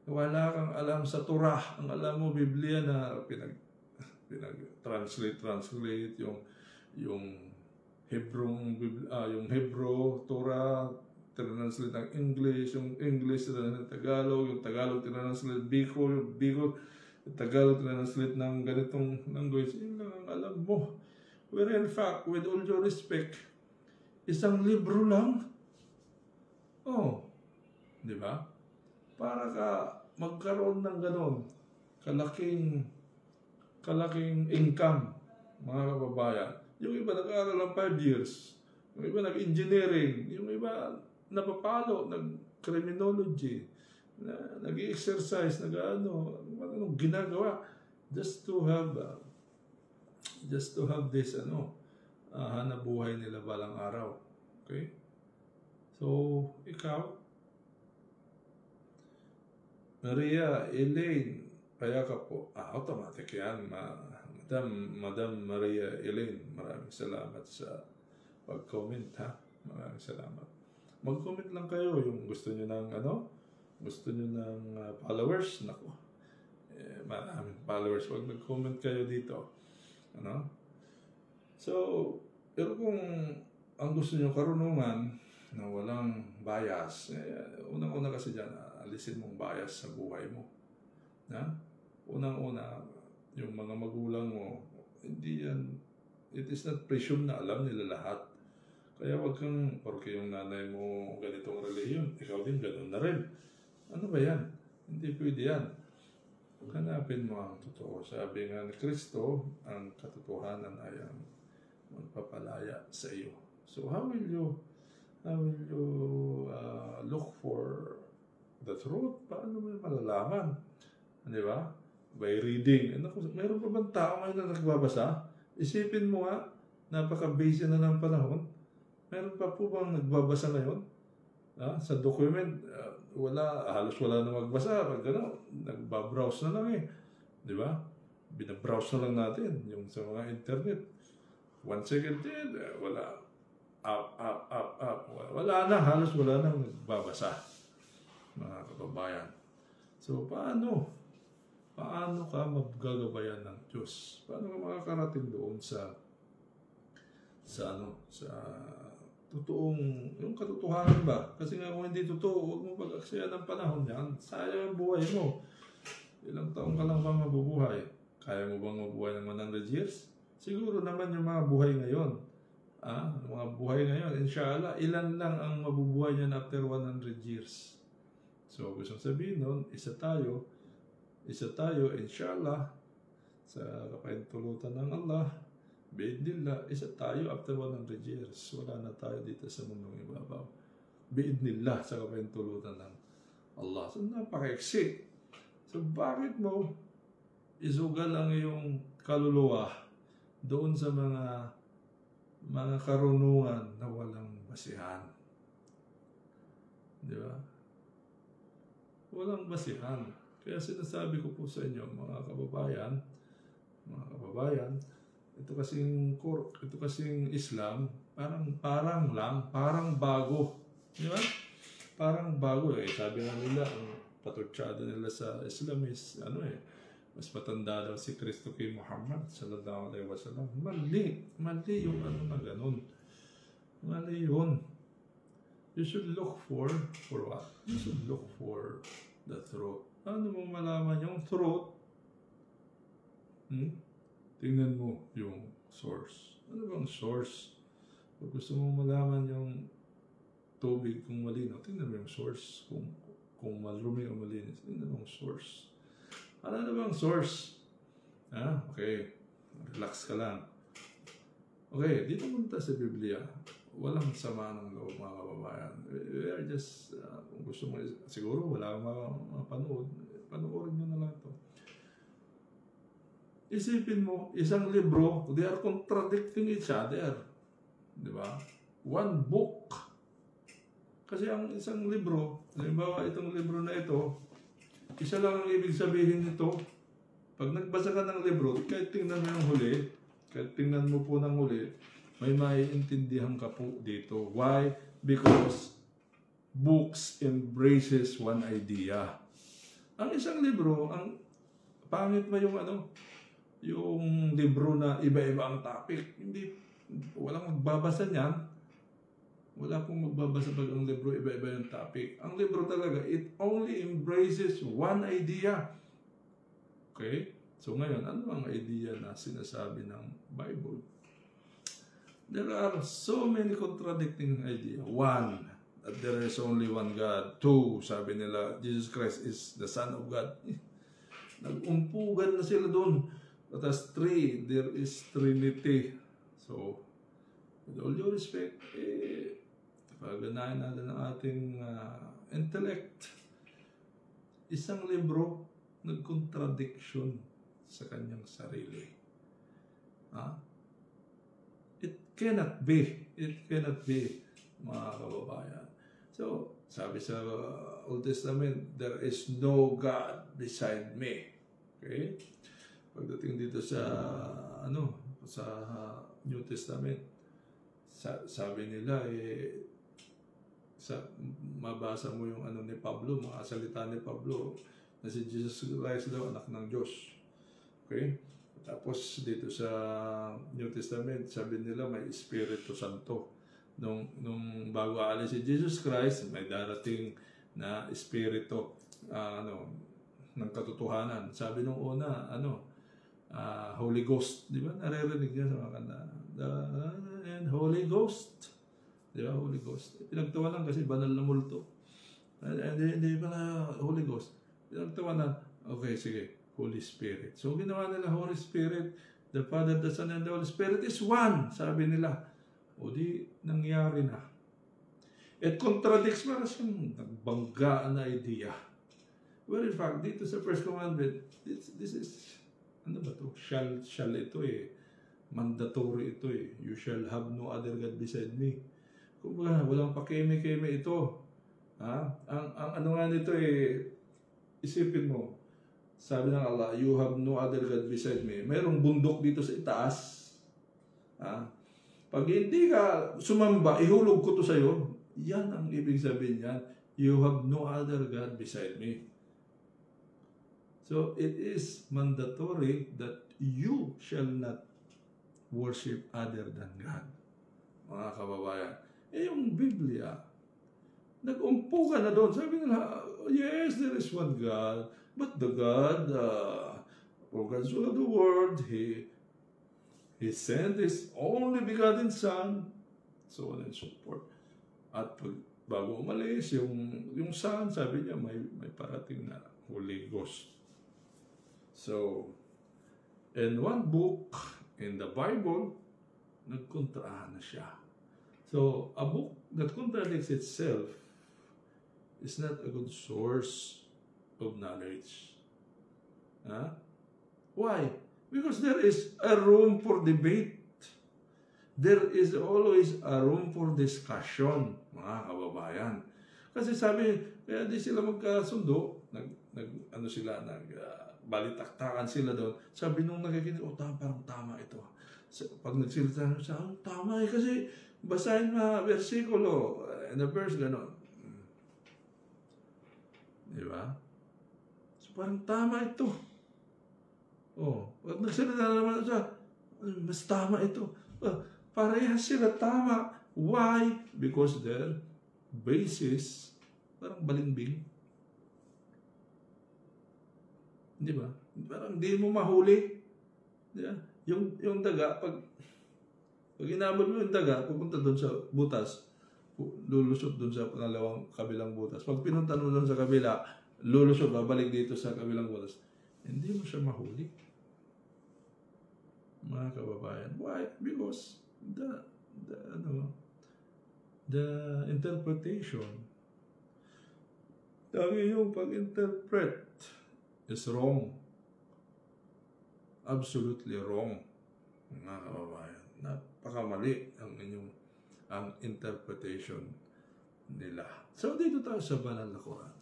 S1: Wala kang alam sa Torah. Ang alam mo, Biblia na pinag-translate yung Hebrew, Torah, tinranslate ng English, yung English tinranslate ng Tagalog, yung Tagalog tinranslate Bicol, yung Bicol, yung Tagalog tinranslate ng ganitong language. Yun lang ang alam mo. Where in fact, with all due respect, isang libro lang. Di ba? Para ka magkaroon ng ganon, kalaking income, mga kababayan. Yung iba nag-aaral ng 5 years, yung iba nag-engineering, yung iba napapalo, nag-criminology, nag-exercise, anong ginagawa just to have this hanap buhay nila balang araw. Okay? So, ikaw, Maria Elaine, kaya ka po, automatic yan, Madam Maria Elaine, maraming salamat sa pag-comment maraming salamat. Mag-comment lang kayo yung gusto nyo ng followers, nako. Maraming followers, wag mag-comment kayo dito. So, pero kung ang gusto nyo karunungan na walang bias, unang-una kasi dyan, alisin mong bias sa buhay mo. Unang-una, yung mga magulang mo, hindi yan, it is not presumed na alam nila lahat. Kaya wag kang, porque yung nanay mo ganitong relihiyon, ikaw din ganun na rin. Ano ba yan? Hindi pwede yan. Hanapin mo ang totoo. Sabi nga ni Kristo, ang katotohanan ay ang magpapalaya sa iyo. So how will you look for the truth? Paano mo malalaman? Di ba? By reading. Meron pa bang tao ngayon na nagbabasa? Isipin mo napaka-busy na ng panahon. Meron pa po bang nagbabasa ngayon? Sa document, halos wala na magbasa. Pag nagbabrowse na lang Di ba? Binabrowse na lang natin yung sa mga internet. 1 second din, wala. Up. Wala na, halos wala na nagbabasa. Mga kababayan. So, paano ka magagabayan ng Diyos? Paano ka makakarating doon sa totoong, yung katotohanan ba? Kasi nga kung hindi totoo, huwag mo pag-aksaya ng panahon yan. Sayang ang buhay mo. Ilang taong ka lang ba mabubuhay? Kaya mo bang mabuhay ng 100 years? Siguro naman yung mga buhay ngayon. Yung mga buhay ngayon, inshallah, ilan lang ang mabubuhay niyan after 100 years. So, gusto sabihin nun, isa tayo, inshallah, sa kapahintulutan ng Allah, biidnillah, isa tayo after 100 years. Wala na tayo dito sa mundong ibabaw. Biidnillah sa kapahintulutan ng Allah. So, napaka-exit. So, bakit mo isugal ang iyong kaluluwa doon sa mga karunungan na walang basihan? Di ba? Walang basihan. Kaya sinasabi ko po sa inyo, mga kababayan, ito kasing Islam, parang bago. Di ba? Parang bago eh. Sabi nga nila, ang patutsada nila sa Islam is, mas matanda daw si Kristo kay Muhammad sallallahu alaihi wasallam. Mali yung na ganun. Mali yun. You should look for what? You should look for the truth. Ano mo malaman yung truth? Tingnan mo yung source. Ano bang source? Kung gusto mo malaman yung tubig kung malinaw, tingnan mo yung source. Kung marumi o malinis, tingnan mo yung source. Ano bang source? Okay. Relax ka lang. Okay, dito punta sa Biblia. Walang sama ng loob, mga kababayan. We are just, kung gusto mo, siguro wala kang mapanood, panoorin nyo na lang ito. Isipin mo, isang libro, they are contradicting each other. Di ba? One book. Kasi ang isang libro, halimbawa itong libro na ito, isa lang ang ibig sabihin nito. Pag nagbasa ka ng libro, kahit tingnan mo yung huli, kahit tingnan mo po ng huli, may maiintindihan ka po dito. Why? Because books embraces one idea. Ang isang libro, ang pangit ba yung yung libro na iba-iba ang topic? Hindi, walang magbabasa niyan. Wala pong magbabasa pag ang libro iba-iba yung topic. Ang libro talaga, it only embraces one idea. Okay? So ngayon, ano ang idea na sinasabi ng Bible? There are so many contradicting ideas. One, that there is only one God. Two, sabi nila, Jesus Christ is the Son of God. Nag-umpugan na sila doon. Tapos three, there is Trinity. So, with all due respect, paganahin natin ang ating intellect. Isang libro, nag-contradiction sa kanyang sarili. It cannot be, mga kababayan. So, sabi sa Old Testament, there is no God beside me. Okay? Pagdating dito sa sa New Testament, sabi nila mabasa mo yung ni Pablo, mga salita ni Pablo, na si Jesus Christ daw anak ng Diyos. Okay? Tapos dito sa New Testament, sabi nila may Espiritu Santo. Nung bago aalis si Jesus Christ, may darating na Espiritu ng katotohanan. Sabi nung una, Holy Ghost. Di ba? Naririnig niya sa mga kanta. And Holy Ghost. Di ba? Holy Ghost. Pinagtawanan kasi banal na multo. Hindi pa na Holy Ghost. Pinagtawanan. Okay, sige. Holy Spirit. So, ginawa nila Holy Spirit, the Father, the Son, and the Holy Spirit is one. Sabi nila. O di, nangyari na. It contradicts mo na siyang nagbanggaan na idea. Well, in fact, dito sa First Commandment, this is, ano ba ito? Shall ito mandatory ito You shall have no other God beside me. Kung ba, walang pakeme-keme ito. Ang ano nga nito isipin mo, sabi ng Allah, you have no other God beside me. Mayroong bundok dito sa itaas. Pag hindi ka sumamba, ihulog ko to sa'yo. Yan ang ibig sabihin niyan. You have no other God beside me. So, it is mandatory that you shall not worship other than God. Mga kababayan. Eh, yung Biblia, nag-umpugan na doon. Sabi nila, yes, there is one God, but the God, for God so loved the world, He sent His only begotten Son, so on and so forth. At bago umalis, yung Son, sabi niya, may parating na Holy Ghost. So, in one book, in the Bible, nagkontrahan na siya. So, a book that contradicts itself is not a good source of knowledge. Huh? Why? Because there is a room for debate. There is always a room for discussion, mga kababayan. Kasi sabi, kaya di sila magkasundo, balitaktakan sila doon. Sabi nung nakikinig, parang tama ito. Pag nagsilita nyo siya, tama eh, kasi basahin na versikulo, and the verse, gano'n. Di ba? So, parang tama ito. Pag nagsilita naman siya, mas tama ito. Parehas sila tama. Why? Because their basis, parang balimbing. Di ba? Parang di mo mahuli. Di ba? Yung daga, pag inabot mo yung daga, pupunta doon sa butas, lulusot doon sa kabilang butas. Pag pinunta mo doon sa kabila, lulusot, babalik dito sa kabilang butas. Hindi mo siya mahuli. Mga kababayan. Why? Because the interpretation, yung pag-interpret is wrong. Absolutely wrong. Mga kababayan. Napakamali ang interpretation nila. So, dito tayo sa Banal na Quran.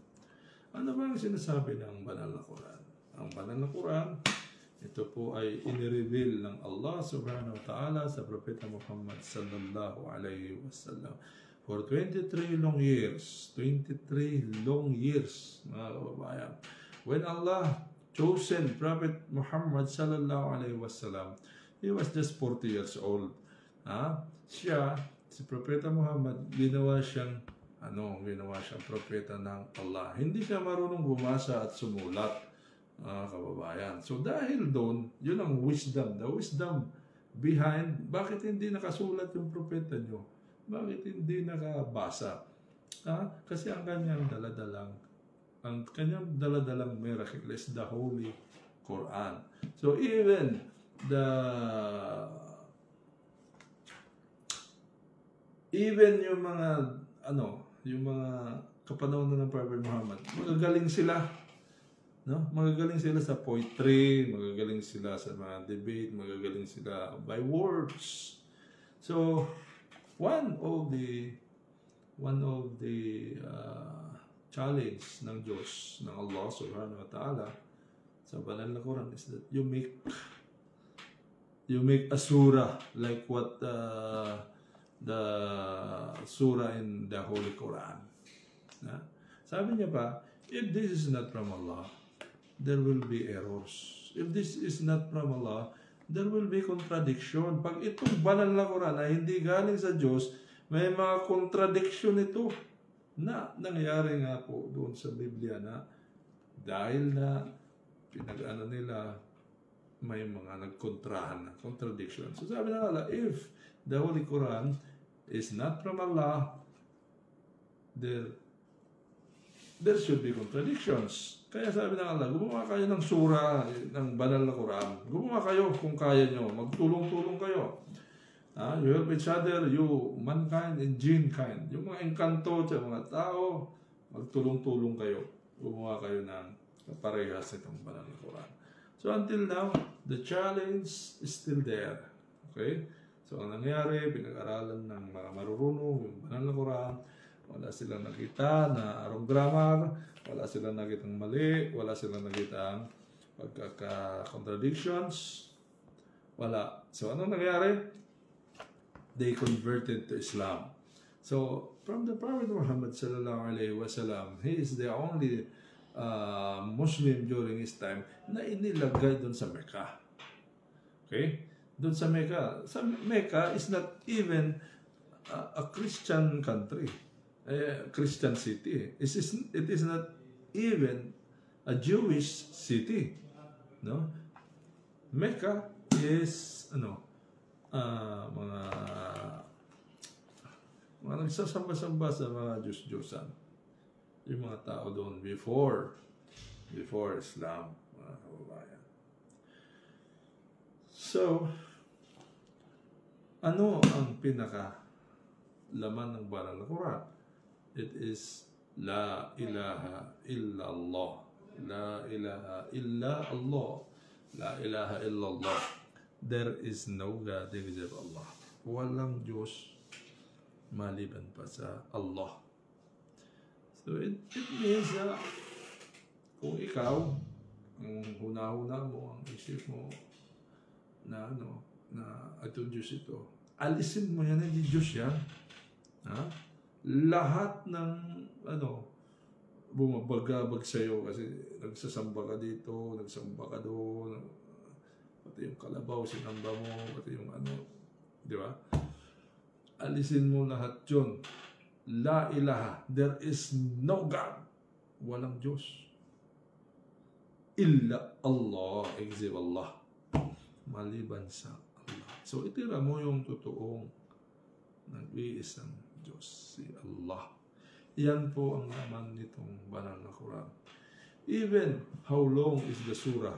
S1: Ano ba ang sinasabi ng Banal na Quran? Ang Banal na Quran, ito po ay inireveal ng Allah subhanahu wa ta'ala sa Propeta Muhammad sallallahu alayhi wa sallam. For 23 long years, mga kababayan. When Allah chosen Prophet Muhammad sallallahu alayhi wa sallam, he was just 40 years old. Si Propeta Muhammad, ginawa siyang propeta ng Allah. Hindi siya marunong bumasa at sumulat. Kababayan. So dahil doon, yun ang wisdom. The wisdom behind, bakit hindi nakasulat yung propeta nyo? Bakit hindi nakabasa? Kasi ang kanyang daladalang miracle is the Holy Quran. So even yung mga kapanahonan ng Prophet Muhammad, magagaling sila. No? Magagaling sila sa poetry, magagaling sila sa mga debate, magagaling sila by words. So, one of the challenge ng Diyos, ng Allah subhanahu wa ta'ala sa Banal na Quran is that you make a surah like what the surah in the Holy Quran. Sabi niya pa, if this is not from Allah, there will be errors. If this is not from Allah, there will be contradiction. Pag itong Banal na Quran ay hindi galing sa Diyos, may mga contradiction ito na nangyari nga po doon sa Biblia na dahil na nila may mga nagkontrahan na contradiction. So sabi na Allah, if the Holy Quran is not from Allah, there should be contradictions. Kaya sabi ng Allah, gumawa kayo ng surah ng Banal na Quran. Gumawa kayo kung kaya nyo. Magtulong-tulong kayo. You help each other, you, mankind and jinn kind. Yung mga engkanto sa mga tao, magtulong-tulong kayo. Gumawa kayo ng parehas itong Banal na Quran. So until now, the challenge is still there. Okay? So ang nangyari, pinag-aralan ng mga marurunong yung Banal na Quran. Wala silang nakita na wrong grammar, wala silang nakitang mali, wala silang nakitang pagkaka-contradictions. Wala. So, anong nangyari? They converted to Islam. So, from the Prophet Muhammad sallallahu alaihi wasallam, he is the only Muslim during his time na inilagay doon sa Mecca. Okay? Doon sa Mecca. Sa Mecca is not even a Christian country, a Christian city. It is not even a Jewish city, no? Mecca is mga nagsasamba-samba sa mga Diyos-Diyosan. Yung mga tao doon before Islam, mga kababayan. So, ano ang pinaka laman ng banal na Quran? It is La ilaha illallah. La ilaha illa Allah. La ilaha illallah. There is no God except Allah. Walang Diyos maliban pa sa Allah. So it means kung ikaw, ang huna-huna mo, ang isip mo, na itong Diyos ito, alisin mo yan, hindi Diyos yan. Ha? Lahat ng bumabagabag sa'yo kasi nagsasamba ka dito, nagsamba ka doon, pati yung kalabaw, sinamba mo, pati yung di ba? Alisin mo lahat yun. La ilaha. There is no God. Walang Diyos. Illa Allah. Except Allah. Maliban sa Allah. So, itira mo yung totoong nag-iisang Diyos. Si Allah. Yan po ang laman nitong banal na Quran. Even how long is the surah?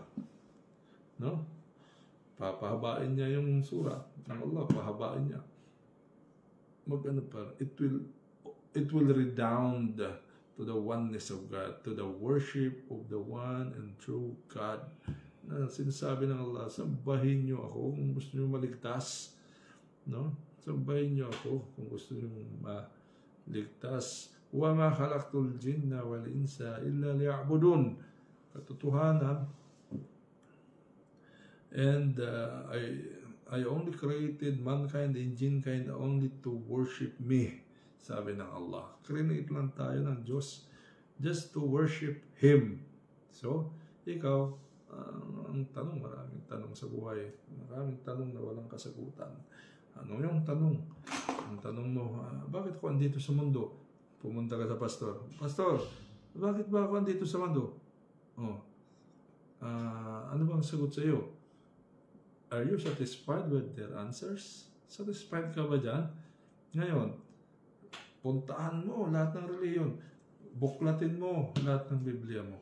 S1: No? Papahabain niya yung surah ng Allah. Pahabain niya. It will redound to the oneness of God, to the worship of the one and true God. Na sinasabi ng Allah, sambahin niyo ako kung gusto niyo maligtas, no? Sambahin niyo ako kung gusto niyo maligtas. Wa ma khalaqtul jinna wal insa illa liya'budun. Katotohanan. And I only created mankind and jinkind only to worship me. Sabi ng Allah. Create lang tayo ng Diyos just to worship Him. So, ikaw, ang tanong, maraming tanong sa buhay. Maraming tanong na walang kasagutan. Ano yung tanong? Ang tanong mo, bakit ako andito sa mundo? Pumunta ka sa pastor. Pastor, bakit ba ako andito sa mundo? Ano bang sagot sa iyo? Are you satisfied with their answers? Satisfied ka ba dyan? Ngayon, puntaan mo lahat ng reliyon. Buklatin mo lahat ng Biblia mo.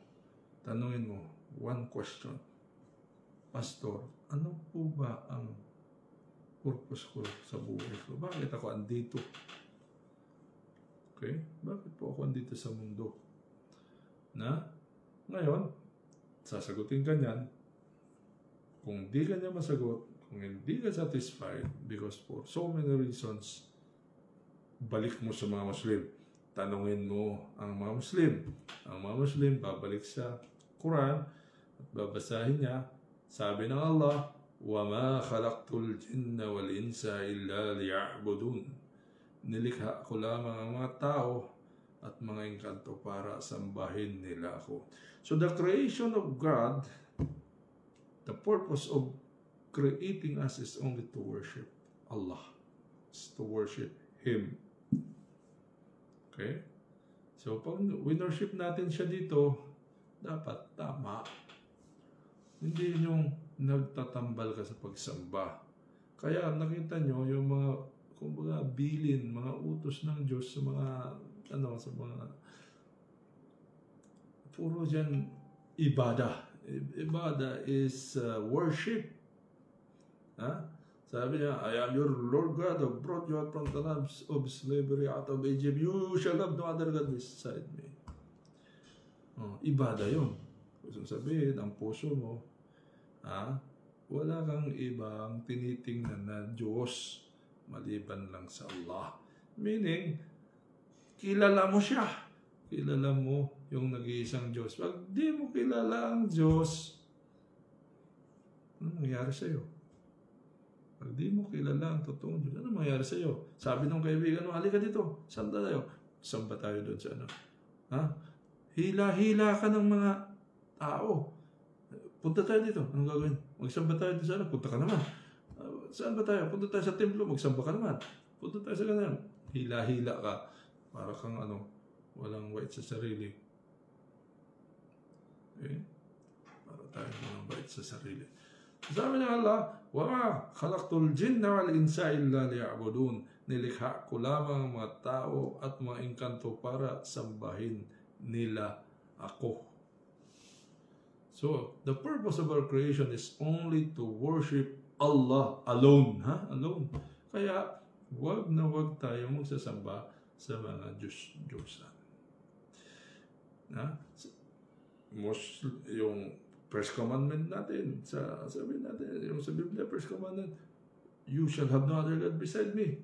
S1: Tanungin mo, one question. Pastor, ano po ba ang purpose ko sa buhay ko? Bakit ako andito? Okay? Bakit po ako andito sa mundo? Ngayon, sasagutin ka niyan. Kung di ka niya masagot, kung hindi ka satisfied, because for so many reasons, balik mo sa mga Muslim. Tanungin mo ang mga Muslim. Ang mga Muslim, babalik sa Quran at babasahin niya. Sabi ng Allah, وَمَا خَلَقْتُ الْجِنَّ وَالْإِنسَ إِلَّا لِيَعْبُدُونَ. Nilikha ko lamang ang mga tao at mga engkanto para sambahin nila ako. So the creation of God, the purpose of creating us is only to worship Allah. It's to worship Him. Okay? So, pag winworship natin siya dito, dapat tama. Hindi yung nagtatambal ka sa pagsamba. Kaya nakita nyo yung mga, kumbaga, bilin, mga utos ng Diyos sa mga, puro dyan, ibadah. Ibadah is worship. Sabi niya, I am your Lord God who brought you out from the land of slavery out of Egypt. You shall have no other God beside me. Ibadah yun. Gusto sabihin, ang puso mo, wala kang ibang tinitingnan na Diyos maliban lang sa Allah. Meaning, kilala mo siya. Kilala mo yung nag-iisang Diyos. Pag di mo kilala ang Diyos, ano nangyari sa'yo? Pag di mo kilala ang totoong Diyos, ano mangyari sa'yo? Sabi ng kaibigan mo, halika dito, samba tayo. Samba tayo doon sa ano. Hila-hila ka ng mga tao. Punta tayo dito, anong gagawin? Magsamba tayo doon sa ano, punta ka naman. Saan ba tayo? Punta tayo sa templo, magsamba ka naman. Punta tayo sa ganun. Hila-hila ka. Para kang walang wait sa sarili. Okay? Para tayo walang wait sa sarili. Sabi ng Allah, وَمَا خَلَقْتُ الْجِنَّ وَالْإِنسَ إِلَّا لِيَعْبُدُونَ. Nilikha ko lamang ang mga tao at mga engkanto para sambahin nila ako. So, the purpose of our creation is only to worship Allah alone. Alone. Kaya, wag na wag tayo magsasamba sa mga Diyos-Diyosan. Yung first commandment natin, sabi natin, yung sa Biblia, first commandment, you shall have no other God beside me.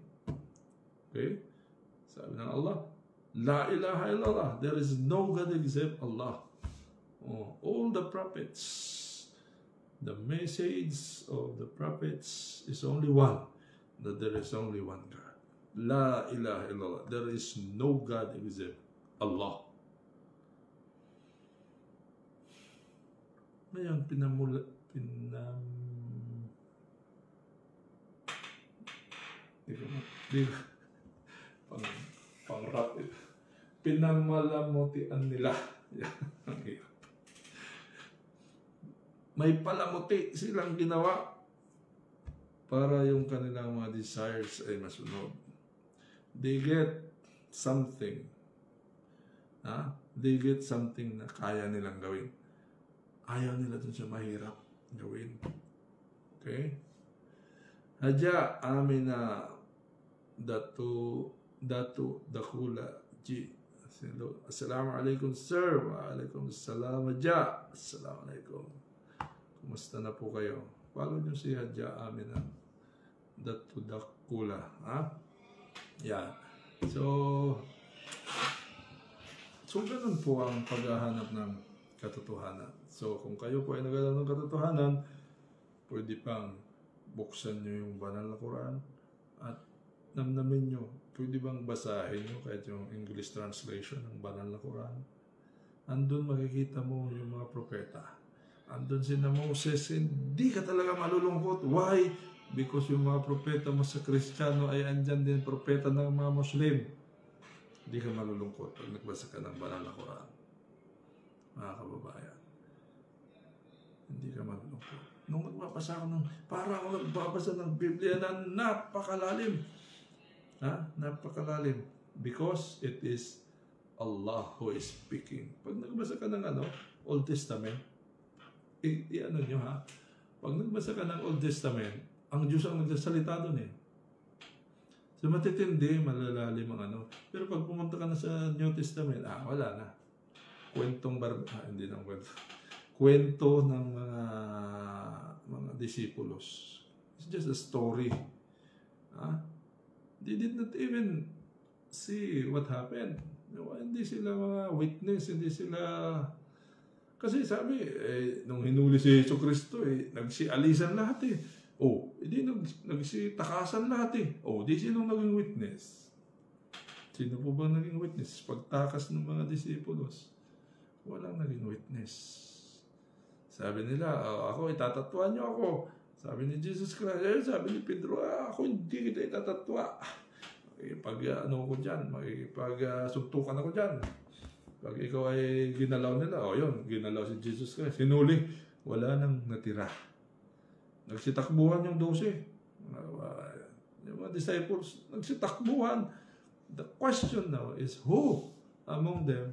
S1: Okay? Sabi ng Allah, La ilaha illallah, there is no God except Allah. All the prophets, the message of the prophets is only one, that there is only one God. La ilaha illallah, there is no God except Allah. Ngayon, pang-rap ito. Pinamalamutian nila. Ang hirap. May palamuti silang ginawa para yung kanilang mga desires ay masunod. They get something. They get something na kaya nilang gawin. Ayaw nila dun sa mahirap gawin. Okay? Haja amina datu dakula ji. Assalamualaikum sir. Waalaikum assalam Haja. Assalamualaikum. Kumusta na po kayo? Follow nyo si Haja Amina datu dakula. Yan. So ganun po ang paghahanap ng katotohanan. So, kung kayo po ay naghahanap ng katotohanan, pwede pang buksan nyo yung banal na Quran at namnamin nyo. Pwede bang basahin nyo kahit yung English translation ng banal na Quran? Andun makikita mo yung mga propeta. Andun si Moses, hindi ka talaga malulungkot. Why? Because yung mga propeta mo sa Kristiyano ay andyan din propeta ng mga Muslim. Hindi ka malulungkot pag nagbasa ka ng banal na Quran. Mga kababayan. Hindi ka malulungkot. Nung nagbabasa ako parang ako nagbabasa ng Biblia na napakalalim. Napakalalim. Because it is Allah who is speaking. Pag nagbasa ka ng Old Testament, i-ano nyo Pag nagbasa ka ng Old Testament, ang Diyos ang nagsasalita doon eh. So matitindi, malalalim ang Pero pag pumunta ka na sa New Testament, wala na. Hindi na kwento. Kwento ng mga disipulos. It's just a story. They did not even see what happened. Hindi sila mga witness, hindi sila... Kasi sabi, nung hinuli si Jesucristo, nagsialisan lahat eh. Hindi nagsitakasan lahat eh. Di sino naging witness? Sino po ba naging witness? Pagtakas ng mga disipulos, walang naging witness. Sabi nila, ako itatatuan niyo ako. Sabi ni Jesus Christ, sabi ni Pedro, ako hindi kita itatatwa. Ko dyan, suntukan ako dyan. Pag ikaw ay ginalaw nila, ginalaw si Jesus Christ. Hinuli, wala nang natira. Nagsitakbuhan yung 12. Yung mga disciples, nagsitakbuhan. The question now is, who among them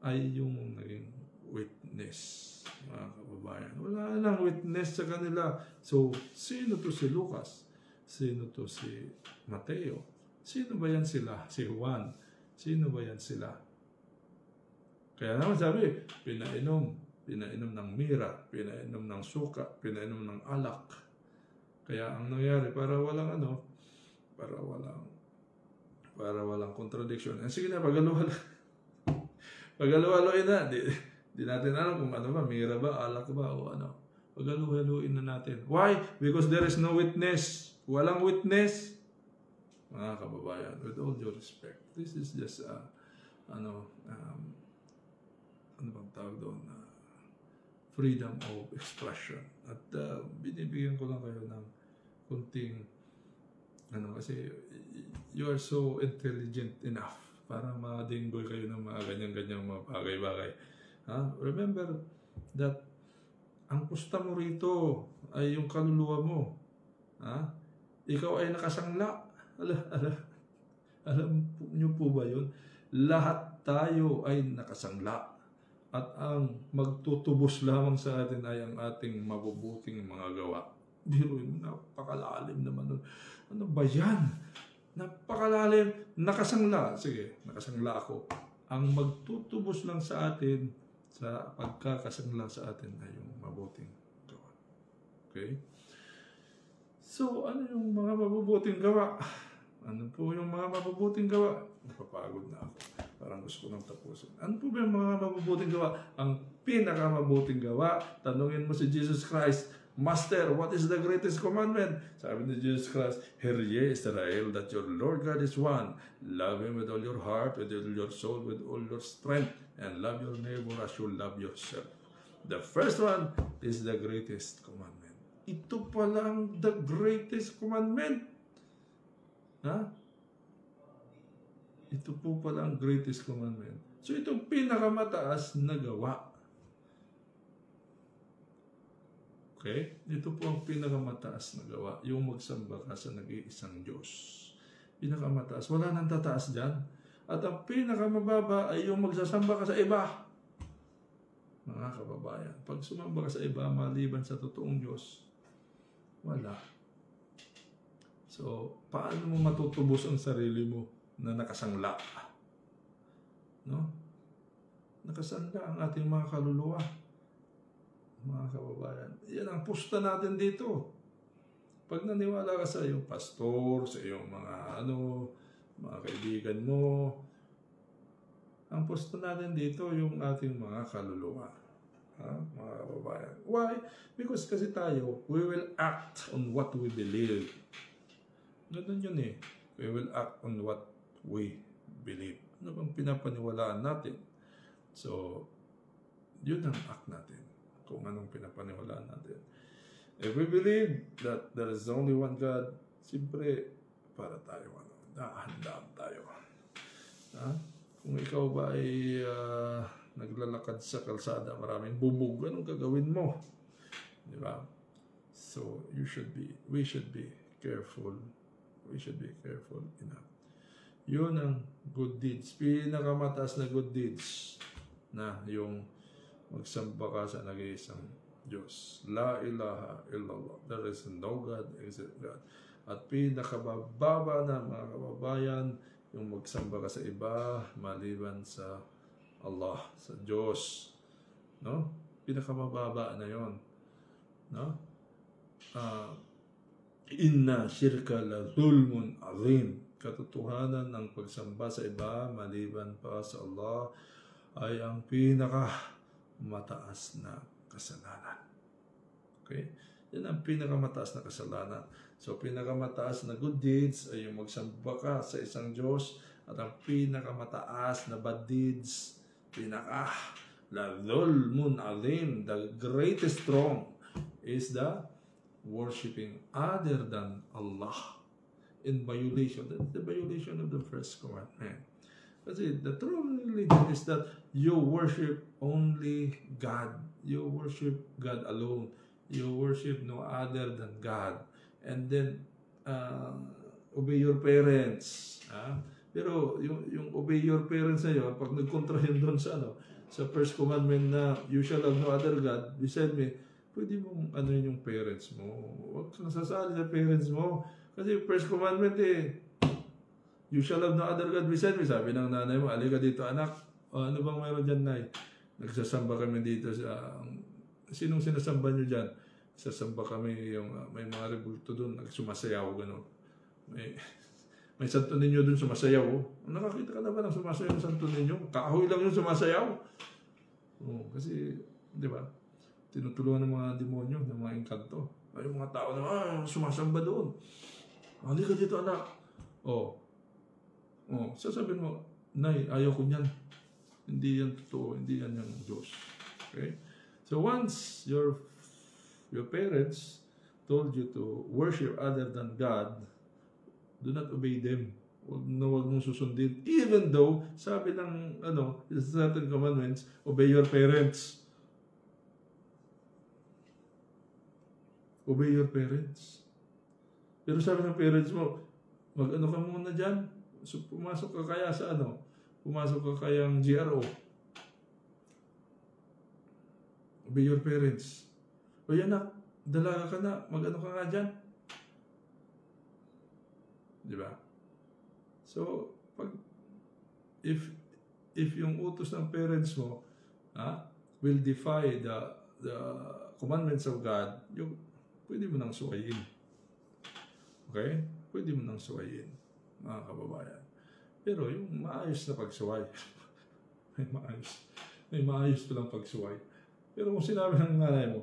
S1: ay yung naging witness, mga kababayan? Wala nang witness sa kanila. So, sino to si Lucas? Sino to si Mateo? Sino ba yan sila? Si Juan? Sino ba yan sila? Kaya naman sabi, pinainom ng mira, pinainom ng suka, pinainom ng alak. Kaya ang nangyari, para walang contradiction. Sige na, pag-aluhaloin na. Di natin alam kung mira ba, alak ba, o Pag-aluhaloin na natin. Why? Because there is no witness. Walang witness. Mga kababayan, with all due respect, this is just ano bang tawag doon? Freedom of expression. At binibigyan ko lang kayo ng kunting, kasi you are so intelligent enough para ma-dinggoy kayo ng mga ganyan-ganyang mga bagay-bagay. Remember that ang pusta mo rito ay yung kaluluwa mo. Ikaw ay nakasangla. Alam niyo po ba yun? Lahat tayo ay nakasangla. At ang magtutubos lamang sa atin ay ang ating mabubuting mga gawa. Biro yun, napakalalim naman nun. Ano ba yan? Napakalalim. Nakasangla. Sige, nakasangla ako. Ang magtutubos lang sa atin, sa pagkakasangla sa atin ay yung mabuting gawa. Okay? So, ano yung mga mabubuting gawa? Ano po yung mga mabubuting gawa? Napapagod na ako. Parang gusto ko nang tapusin. Ano po ba yung mga mabubuting gawa? Ang pinakamabuting gawa, tanungin mo si Jesus Christ, Master, what is the greatest commandment? Sabi ni Jesus Christ, Hear ye, Israel, that your Lord God is one. Love Him with all your heart, with all your soul, with all your strength, and love your neighbor as you love yourself. The first one is the greatest commandment. Ito pa lang the greatest commandment. Ito po pala ang greatest commandment. So itong pinakamataas na gawa. Okay? Ito po ang pinakamataas na gawa. Yung magsamba ka sa nag-iisang Diyos. Pinakamataas. Wala nang tataas dyan. At ang pinakamababa ay yung magsasamba ka sa iba. Mga kababayan, pag sumamba ka sa iba maliban sa totoong Diyos, wala. So, paano mo matutubos ang sarili mo na nakasangla? No? Nakasangla ang ating mga kaluluwa. Mga kababayan, yan ang pusta natin dito. Pag naniwala ka sa iyong pastor, sa iyong mga mga kaibigan mo, ang pusta natin dito yung ating mga kaluluwa. Mga kababayan. Why? Because kasi tayo, we will act on what we believe. Ganun yun eh. We will act on what we believe. Ano bang pinapaniwalaan natin? So, yun ang act natin. Kung anong pinapaniwalaan natin. If we believe that there is only one God, siyempre, para tayo, nahandaan tayo. Kung ikaw ba ay naglalakad sa kalsada, maraming bubog, anong gagawin mo? Di ba? So, we should be careful. We should be careful enough. Yun ang good deeds. Pinakamataas na good deeds na yung magsamba ka sa nag-iisang Diyos. La ilaha illallah. There is no God except God. At pinakababa na mga kababayan, yung magsamba ka sa iba, maliban sa Allah, sa Diyos. No? Pinakamababa na yon. No? Inna shirka la zulmun azim. Katotohanan ng pagsamba sa iba, maliban pa sa Allah, ay ang pinakamataas na kasalanan. Okay? Yan ang pinakamataas na kasalanan. So, pinakamataas na good deeds ay yung magsamba ka sa isang Diyos, at ang pinakamataas na bad deeds, la dhulmun azim, the greatest wrong is the worshiping other than Allah in violation. That's the violation of the first commandment. Kasi the true religion is that you worship only God. You worship God alone. You worship no other than God. And then, obey your parents. Pero yung obey your parents na yun, pag nagkontra yun doon sa sa first commandment na you shall have no other God, beside me, pwede mong yung parents mo. Huwag kang nasasali sa parents mo. Kasi first commandment you shall have no other God beside me. Sabi ng nanay mo, alika dito anak. Ano bang mayroon dyan, nay? Nagsasamba kami dito sa... Sinong sinasamba nyo dyan? Sasamba kami yung... may mga rebulto doon, nagsumasayaw, gano'n. May Santo Niño doon sumasayaw. Nakakita ka na ba ng sumasayaw ng Santo Niño? Kahoy lang yung sumasayaw. Kasi, di ba? Tinutulungan ng mga demonyo, ng mga engkanto. Ay, yung mga tao na, sumasamba doon. Halika dito, anak. Sasabihin mo, nay, ayaw ko niyan. Hindi yan totoo, hindi yan yung Diyos. Okay? So once your parents told you to worship other than God, do not obey them. Huwag mong susundin. Even though, sabi ng, certain commandments, obey your parents. Obey your parents. Pero sabi ng parents mo, mag-ano ka muna dyan. So, pumasok ka kaya sa pumasok ka kayang GRO. Obey your parents. O yan na, dalaga ka na, mag-ano ka nga dyan. Di ba? So, if yung utos ng parents mo will defy the commandments of God, pwede mo nang suwayin. Okay? Pwede mo nang suwayin, mga kababayan. Pero yung maayos na pagsuway, may maayos palang pagsuway. Pero kung sinabi ng nanay mo,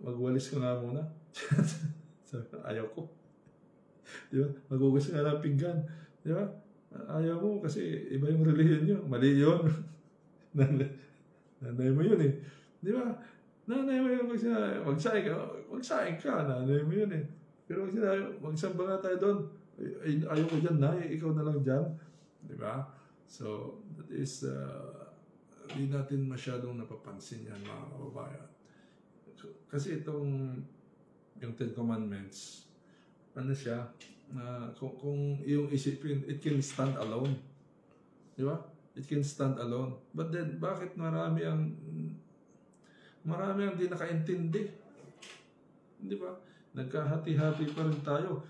S1: magwalis ka nga muna, ayaw ko. Di ba? Magugas ka ng pinggan. Di ba? Ayaw mo kasi iba yung relihiyon nyo. Mali yun. Nanay mo yun eh. Di ba? Nanay mo yun. Magsaing ka. Nanay mo yun eh. Pero pag sinabi, magsamba nga tayo doon. Ayaw ko dyan, nay. Ikaw na lang dyan. Di ba? So, that is, hindi natin masyadong napapansin yan, mga kababayan. Kasi yung Ten Commandments, ano siya, kung yung isipin, it can stand alone. Di ba? It can stand alone. But then, bakit marami ang di nakaintindi? Di ba? Nagkahati-hati pa rin tayo.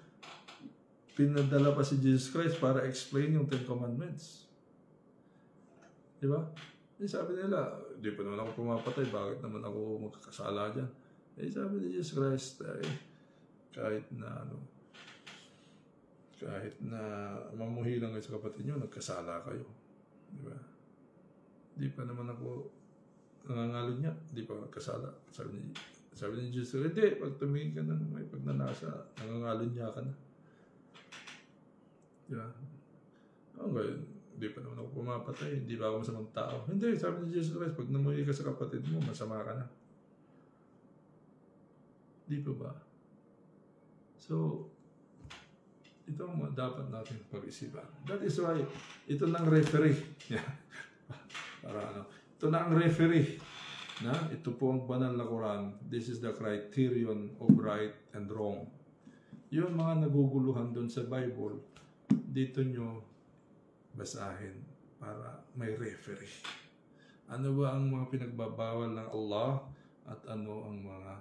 S1: Pinadala pa si Jesus Christ para explain yung Ten Commandments. Di ba? Sabi nila, di pa naman ako pumapatay, bakit naman ako magkakasala dyan? Sabi ni Jesus Christ, kahit na mamuhi lang kayo sa kapatid nyo, nagkasala kayo. Di ba? Di pa naman ako nangangalon niya, di pa nagkasala. Sabi ni Jesus, hindi, pag tumingin ka ng may pagnanasa, nangangalon niya ka na. Di ba? Hindi pa naman ako pumapatay, hindi ba ako masamang tao? Hindi, sabi ni Jesus Christ, pag namuhi ka sa kapatid mo, masama ka na. Di pa ba? So, ito ang dapat natin pag-isipan. That is why, ito ng referee. Ito na ang referee. Ito po ang banal na Quran. This is the criterion of right and wrong. Yung mga naguguluhan doon sa Bible, dito nyo basahin para may referee. Ano ba ang mga pinagbabawal ng Allah at ano ang mga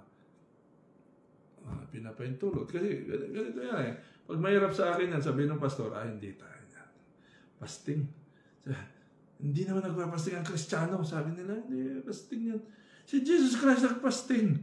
S1: pinapaintulot? Kasi ganito yan eh. Pag mahirap sa akin yan, sabihin ng pastor, hindi tayo yan. Fasting. Hindi naman nagpapasting ang Kristiyano. Sabi nila, hindi, fasting yan. Si Jesus Christ nagpasting.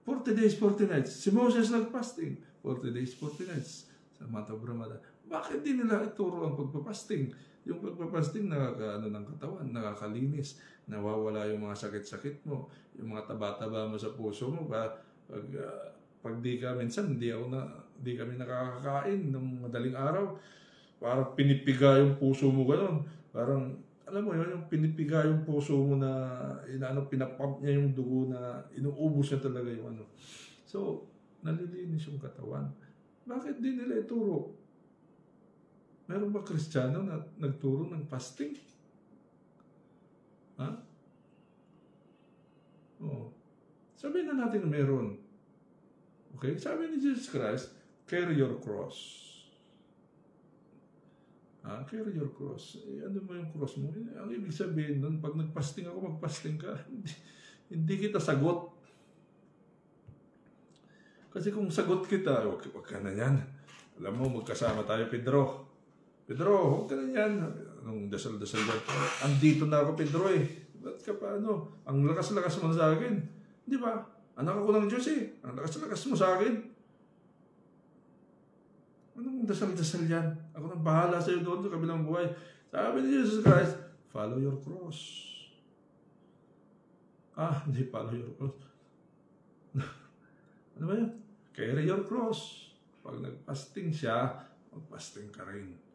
S1: 40 days, 40 nights. Si Moses nagpasting. 40 days, 40 nights. Sa month of Ramadan. Bakit di nila ituro ang pagpapasting? Yung pagpapasting, nakakaano ng katawan, nakakalinis, nawawala yung mga sakit-sakit mo, yung mga taba-taba mo sa puso mo. Pag di ka, minsan, di kami nakakakain ng madaling araw. Parang pinipiga yung puso mo gano'n. Parang, alam mo yun, yung pinipiga yung puso mo na, pinapump niya yung dugo na, inuubos niya talaga yung ano. So, nalilinis yung katawan. Bakit di nila ituro? Meron ba Kristiyano na nagturo ng fasting? Ha? Oo. Sabihin na natin na meron. Okay? Sabi ni Jesus Christ, carry your cross. Carry your cross. Ano mo yung cross mo? Ang ibig sabihin nun, pag nagpasting ako, magpasting ka. Hindi kita sagot. Kasi kung sagot kita, wag ka na yan. Alam mo, magkasama tayo, Pedro. Pedro, huwag ka na yan. Anong dasal-dasal yan? Andito na ako, Pedro eh. Ba't ka pa Ang lakas-lakas mo sa akin. Di ba? Anak ako ng Diyos eh. Ang lakas-lakas mo sa akin. Anong dasal-dasal yan? Ako nang bahala sa iyo doon sa kabilang buhay. Sabi ni Jesus Christ, follow your cross. Hindi follow your cross. Ano ba yan? Carry your cross. Pag nagpasting siya, magpasting ka rin.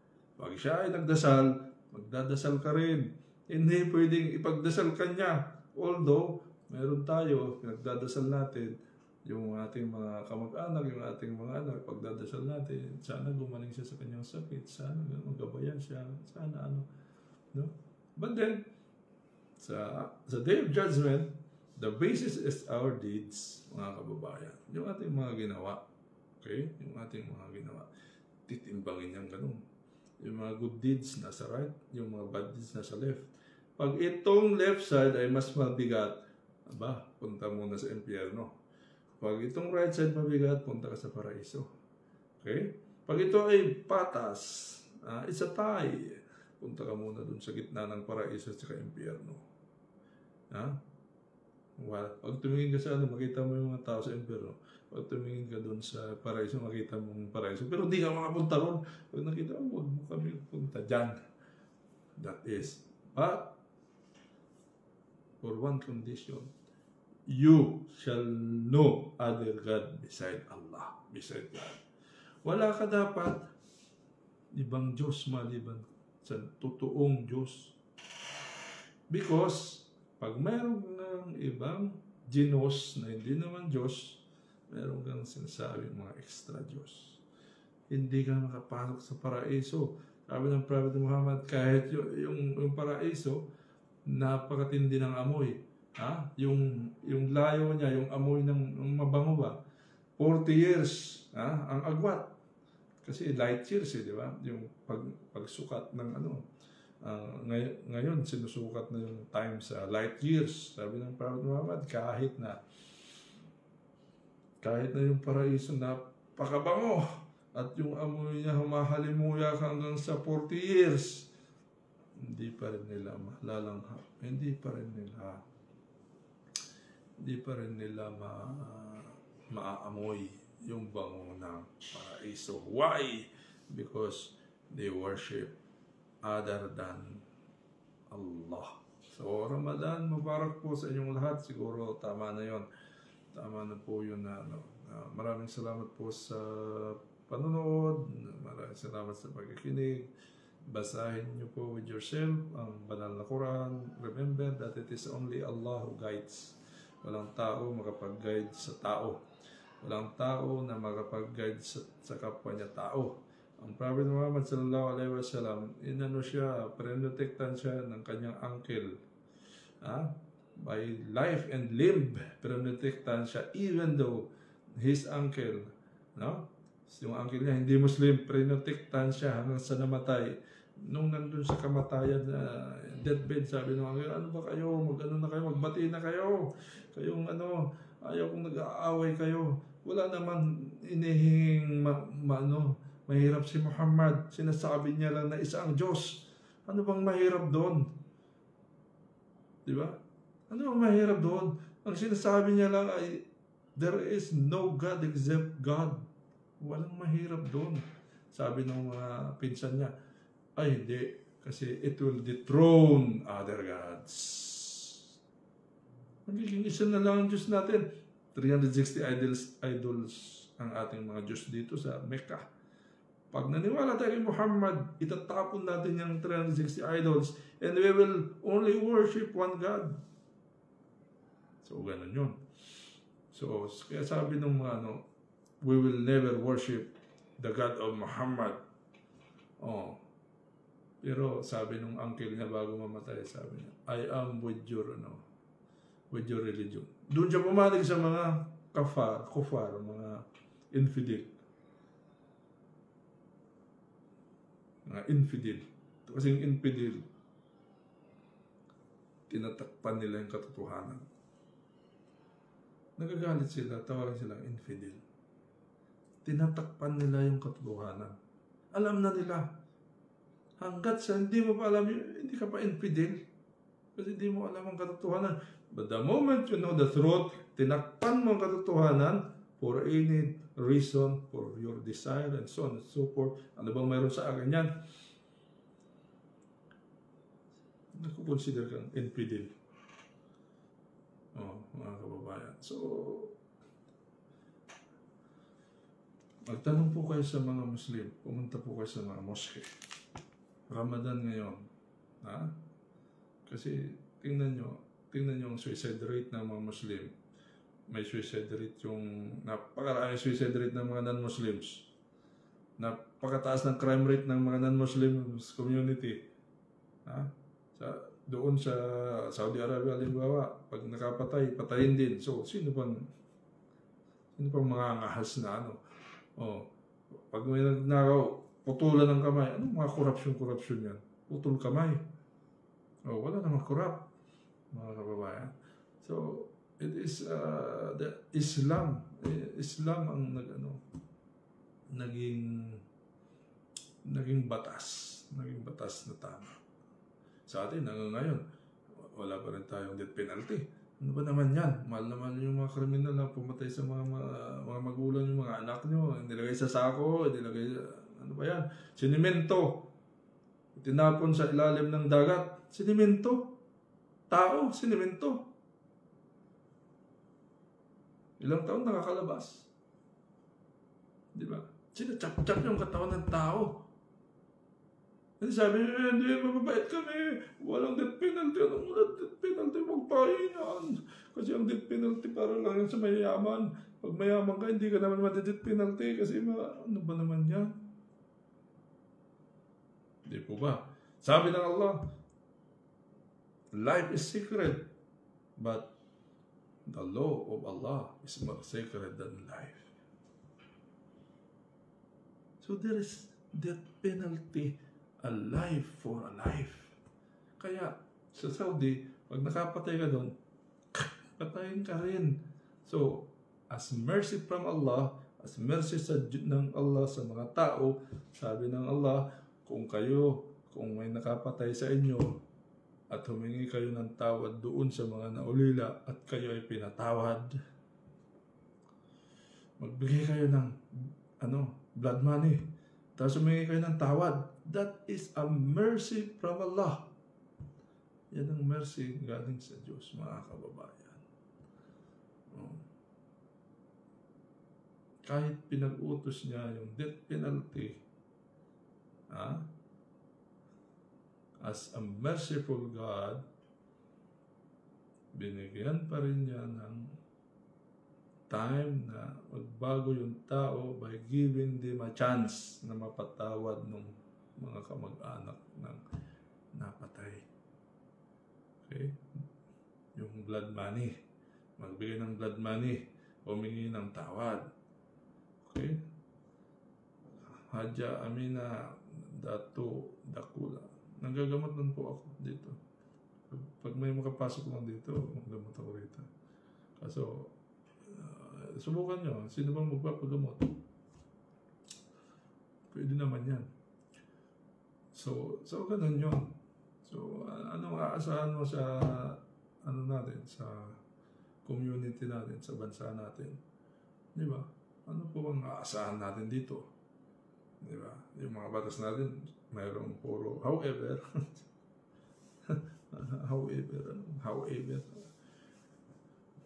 S1: Pag siya ay nagdasal, magdadasal ka rin. Hindi pwedeng ipagdasal ka niya. Although, meron tayo, nagdadasal natin, yung ating mga kamag-anak, yung ating mga anak, pagdadasal natin, sana gumaling siya sa kanyang sakit, sana magabayan siya, sana ano, no? But then, sa Day of Judgment, the basis is our deeds, mga kababayan. Yung ating mga ginawa, okay? Yung ating mga ginawa, titimbangin niyang ganun. Yung mga good deeds nasa right, yung mga bad deeds nasa left. Pag itong left side ay mas mabigat, aba, punta muna sa impyerno. Pag itong right side mabigat, punta ka sa paraiso. Okay? Pag ito ay patas, it's a tie, punta ka muna dun sa gitna ng paraiso at saka impyerno. Pag tumingin ka sa makita mo yung mga tao sa impyerno. Pag tumingin ka dun sa paraiso, makita mo yung paraiso. Pero di ka makapunta ron. Pag nakita mo, huwag mo kami punta dyan. That is. But, for one condition, you shall know other God beside Allah, beside God. Wala ka dapat ibang Diyos maliban sa totoong Diyos. Because, pag mayroon ng ibang Dinos na hindi naman Diyos, mayroon kang sinasabing mga extra Diyos. Hindi ka makapasok sa paraiso. Sabi ng Prophet Muhammad, kahit yung paraiso, napakatindi ng amoy. Yung layo niya, yung amoy ng mabango ba? 40 years, ang agwat. Kasi light years, di ba? Yung pagsukat ng ngayon, sinusukat na yung time sa light years. Sabi ng Prophet Muhammad, kahit na yung paraiso napakabango at yung amoy niya humahalimuyak hanggang sa 40 years, hindi pa rin nila malalanghap. Hindi pa rin nila maaamoy yung bango ng paraiso. Why? Because they worship other than Allah. So, Ramadan, Mubarak po sa inyong lahat. Siguro tama na yon. Tama na po yun na maraming salamat po sa panonood. Maraming salamat sa pagkikinig. Basahin niyo po with yourself ang banal na Quran. Remember that it is only Allah who guides. Walang tao makapag-guide sa tao. Walang tao na makapag-guide sa kapwa niya tao. Ang Prophet Muhammad sallallahu alaihi wasallam, prinotektan siya ng kanyang uncle. By life and limb, prinotektan siya even though his uncle, yung uncle niya hindi Muslim, prinotektan siya hanggang sa namatay. Nung nandun sa kamatayan na deathbed, sabi ng uncle, ano ba kayo? Magbati na kayo. Kayong ayaw kong nag-aaway kayo. Wala naman inihing mahirap si Muhammad. Sinasabi niya lang na isa ang Diyos. Ano bang mahirap doon? Di ba? Ano bang mahirap doon? Ang sinasabi niya lang ay, there is no God except God. Walang mahirap doon. Sabi ng mga pinsan niya, ay hindi, kasi it will dethrone other gods. Magiging isa na lang ang Diyos natin. 360 idols ang ating mga Diyos dito sa Mecca. Pag naniwala tayo kay Muhammad, itatapon natin yung 360 idols and we will only worship one God. So, ganun yun. So, kaya sabi nung we will never worship the God of Muhammad. Pero sabi nung uncle niya bago mamatay, sabi niya, I am with your religion. Doon siya pumalig sa mga kufar, mga infidel. Mga infidel. Kasi yung infidel, tinatakpan nila yung katotohanan. Nagagalit sila, tawagin silang infidel. Tinatakpan nila yung katotohanan. Alam na nila. Hanggat sa hindi mo pa alam yun, hindi ka pa infidel. Kasi hindi mo alam ang katotohanan. But the moment you know the truth, tinakpan mo ang katotohanan for any reason, for your desire, and so on and so forth. Ano bang mayroon sa akin yan? Nakukonsider kang infidel. Mga kababayan. So, magtanong po kayo sa mga Muslim. Pumunta po kayo sa mga mosque. Ramadan ngayon. Kasi tingnan nyo ang suicide rate ng mga Muslim. may suicide rate yung napakarami suicide rate ng mga non-Muslims. Napakataas ng crime rate ng mga non-Muslims community. Ha? Doon sa Saudi Arabia, halimbawa, pag nakapatay, patayin din. So, sino pang mga angahas na ano? Oh, pag may nagnakaw, putulan ng kamay. Anong mga korupsyon yan? Putol kamay. Oh, wala namang korap, mga kababayan. So, it is the Islam. Islam ang naging batas. Naging batas na tama. Sa atin, hanggang ngayon, wala pa rin tayong death penalty. Ano ba naman yan? Mahal naman yung mga kriminal na pumatay sa mga magulang, yung mga anak nyo, nilagay sa sako, nilagay sa, ano ba yan? Sinimento. Tinapon sa ilalim ng dagat. Sinimento. Tao, sinimento. Ilang taon nakakalabas. Di ba? Sinachap-chap yung katawan ng tao. Kasi sabi niya, hindi, mababait kami. Walang death penalty. Anong death penalty? Magpahin yan. Kasi ang death penalty para lang yan sa mayayaman. Pag mayaman ka, hindi ka naman mati-death penalty. Kasi ano ba naman yan? Hindi po ba? Sabi ng Allah, life is sacred. But the law of Allah is more sacred than life. So there is death penalty. A life for a life. Kaya, sa Saudi, pag nakapatay ka doon, patayin ka rin. So, as mercy from Allah, as mercy ng Allah sa mga tao, sabi ng Allah, kung may nakapatay sa inyo, at humingi kayo ng tawad doon sa mga naulila, at kayo ay pinatawad, magbigay kayo ng blood money, tapos humingi kayo ng tawad. That is a mercy from Allah. Yan ang mercy galing sa Diyos, mga kababayan. Kahit pinag-utos niya yung death penalty, as a merciful God, binigyan pa rin niya ng time na magbago yung tao by giving them a chance na mapatawad ng mga kamag-anak ng napatay. Okay? Yung blood money. Magbigay ng blood money. Humingi ng tawad. Okay? Hadja Amina Datu Dakula. Nanggagamot nun po ako dito. Pag may makapasok lang dito, maggamot ako rito. Kaso, subukan nyo. Sino bang magpapagamot? Pwede naman yan. So ganun yun. So, anong aasahan mo sa, natin, sa community natin, sa bansa natin? Di ba? Ano po ang aasahan natin dito? Di ba? Yung mga batas natin, mayroong puro, however,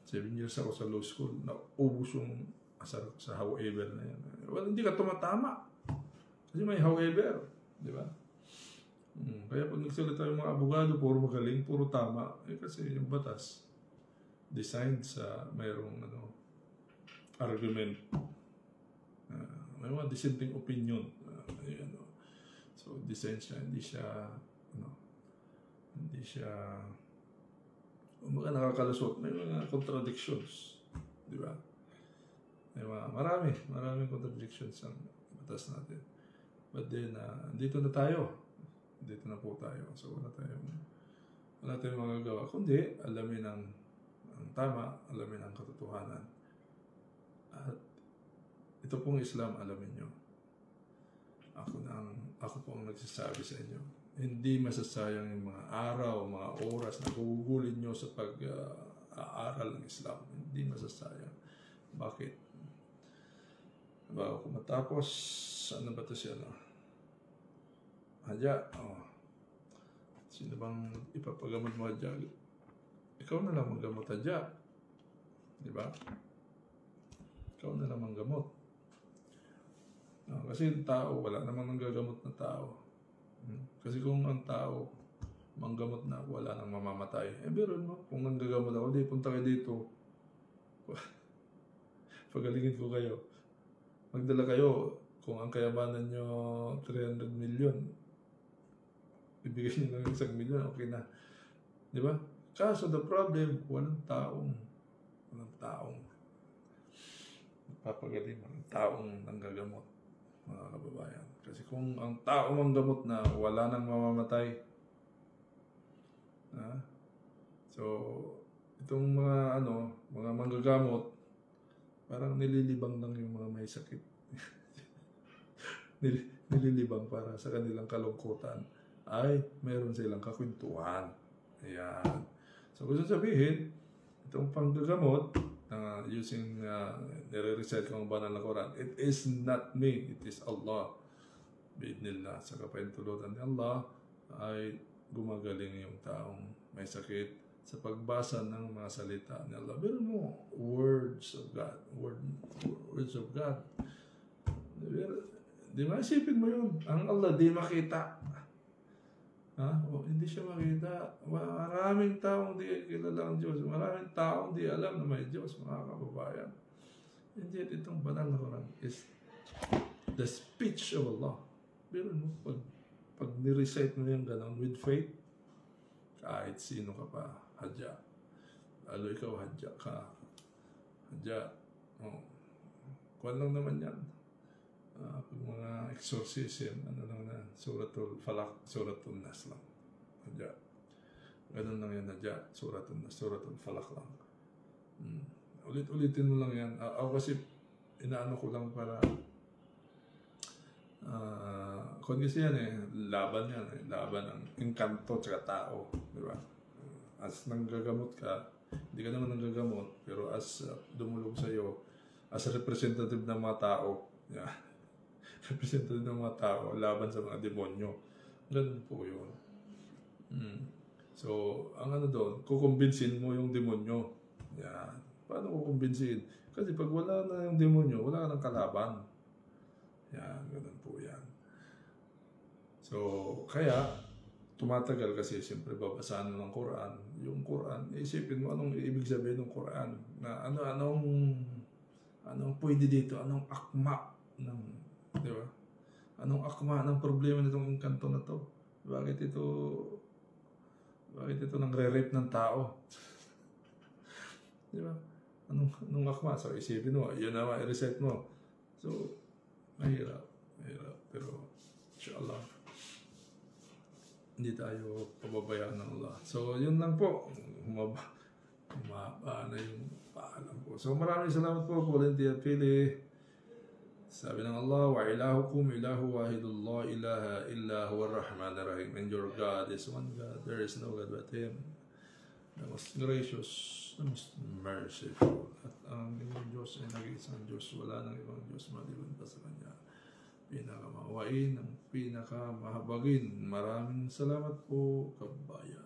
S1: 7 years ako sa law school, naubos yung sa however na yan. Well, hindi ka tumatama. Kasi may however. Di ba? Kaya pag nagsalita yung mga abogado, puro magaling, puro tama. Kasi yung batas, designed sa mayroong argument. May mga dissenting opinion. So, designed siya, hindi siya nakakalusot. May mga contradictions. Di ba? May maraming contradictions ang batas natin. But then, dito na tayo. Dito na po tayo. So, wala tayong magagawa. Kundi, alamin ang tama, alamin ang katotohanan. At ito pong Islam, alamin nyo. Ako po ang nagsasabi sa inyo. Hindi masasayang yung mga araw, mga oras na gugugulin nyo sa pag-aaral ng Islam. Hindi masasayang. Bakit? Bago ko matapos, ano ba ito siya? Hadja, sino bang ipapagamot mo, Hadja? Ikaw na lang maggamot, Hadja. Di ba? Ikaw na lang manggamot. Kasi yung tao, wala namang nanggagamot na tao. Kasi kung ang tao manggamot na, wala nang mamamatay. Pero kung nanggagamot ako, di punta kayo dito. Pagalingin ko kayo. Magdala kayo, kung ang kayamanan nyo 300 million, ibigay nyo lang 1 million, okay na. Di ba? Kaso the problem, walang taong papagaling, walang taong nanggagamot, mga kababayan. Kasi kung ang tao manggamot na wala nang mamamatay, so itong mga manggagamot, parang nililibang lang yung mga may sakit. Nililibang para sa kanilang kalungkutan ay meron silang kakwentuhan. Ayan. So gusto sabihin, itong panggagamot, using nire-recite kong banal na Quran, it is not me, it is Allah. Biidnillah, sa kapahintulutan ni Allah ay gumagaling yung taong may sakit sa pagbasa ng mga salita ni Allah. Pero mo, words of God. Words of God. Di ba? Isipin mo yun. Ang Allah di makita. Hindi siya makita. Maraming taong di kilala ang Diyos. Maraming taong di alam na may Diyos, mga kababayan. Hindi itong banal na Quran is the speech of Allah. Pero mo, pag ni-recite mo yung ganun with faith, kahit sino ka pa, hadya. Lalo ikaw, hadya ka. Hadya. Kuwan lang naman yan. Pag mga exorcism, lang na, suratul falak, suratul nas lang. Hadya. Ganun lang yan, hadya. Suratul nas, suratul falak lang. Ulit-ulitin mo lang yan. Ako kasi, inaano ko lang para, kung kasi yan laban yan laban ng engkanto at tao, di ba? As nanggagamot ka, hindi ka naman nanggagamot, pero as dumulog sa'yo, as representative ng mga tao, representative ng mga tao, laban sa mga demonyo. Ganun po yun. So, ang doon, kukumbinsin mo yung demonyo. Yan. Paano kukumbinsin? Kasi pag wala na yung demonyo, wala ka ng kalaban. Yan, ganun po yan. So, kaya, tumatagal kasi siyempre babasahan mo ng Quran. Yung Quran, isipin mo anong ibig sabihin ng Quran. Na anong pwede dito, anong akma ng, di ba? Anong akma ng problema nitong kanto na to? Bakit ito nangre-rape ng tao? Di ba? Anong akma? So, isipin mo, yun naman, i-reset mo. So, mahirap. Pero, inshallah, hindi tayo pababayaan ng Allah. So, yun lang po. Humaba na yung paalam po. So, maraming salamat po, Volunteer Pili. Sabi ng Allah, wa ilahukum ilahu wahidul la ilaha illa huwa ar-Rahman ar-Rahim. And your God is one God. There is no God but Him. The most gracious, the most merciful. At ang inyong Diyos ay nag-iisang Diyos. Wala nang ibang Diyos maliban pa sa Kanya. Pinakamawain, ang pinakamahabagin. Maraming salamat po, kabayan.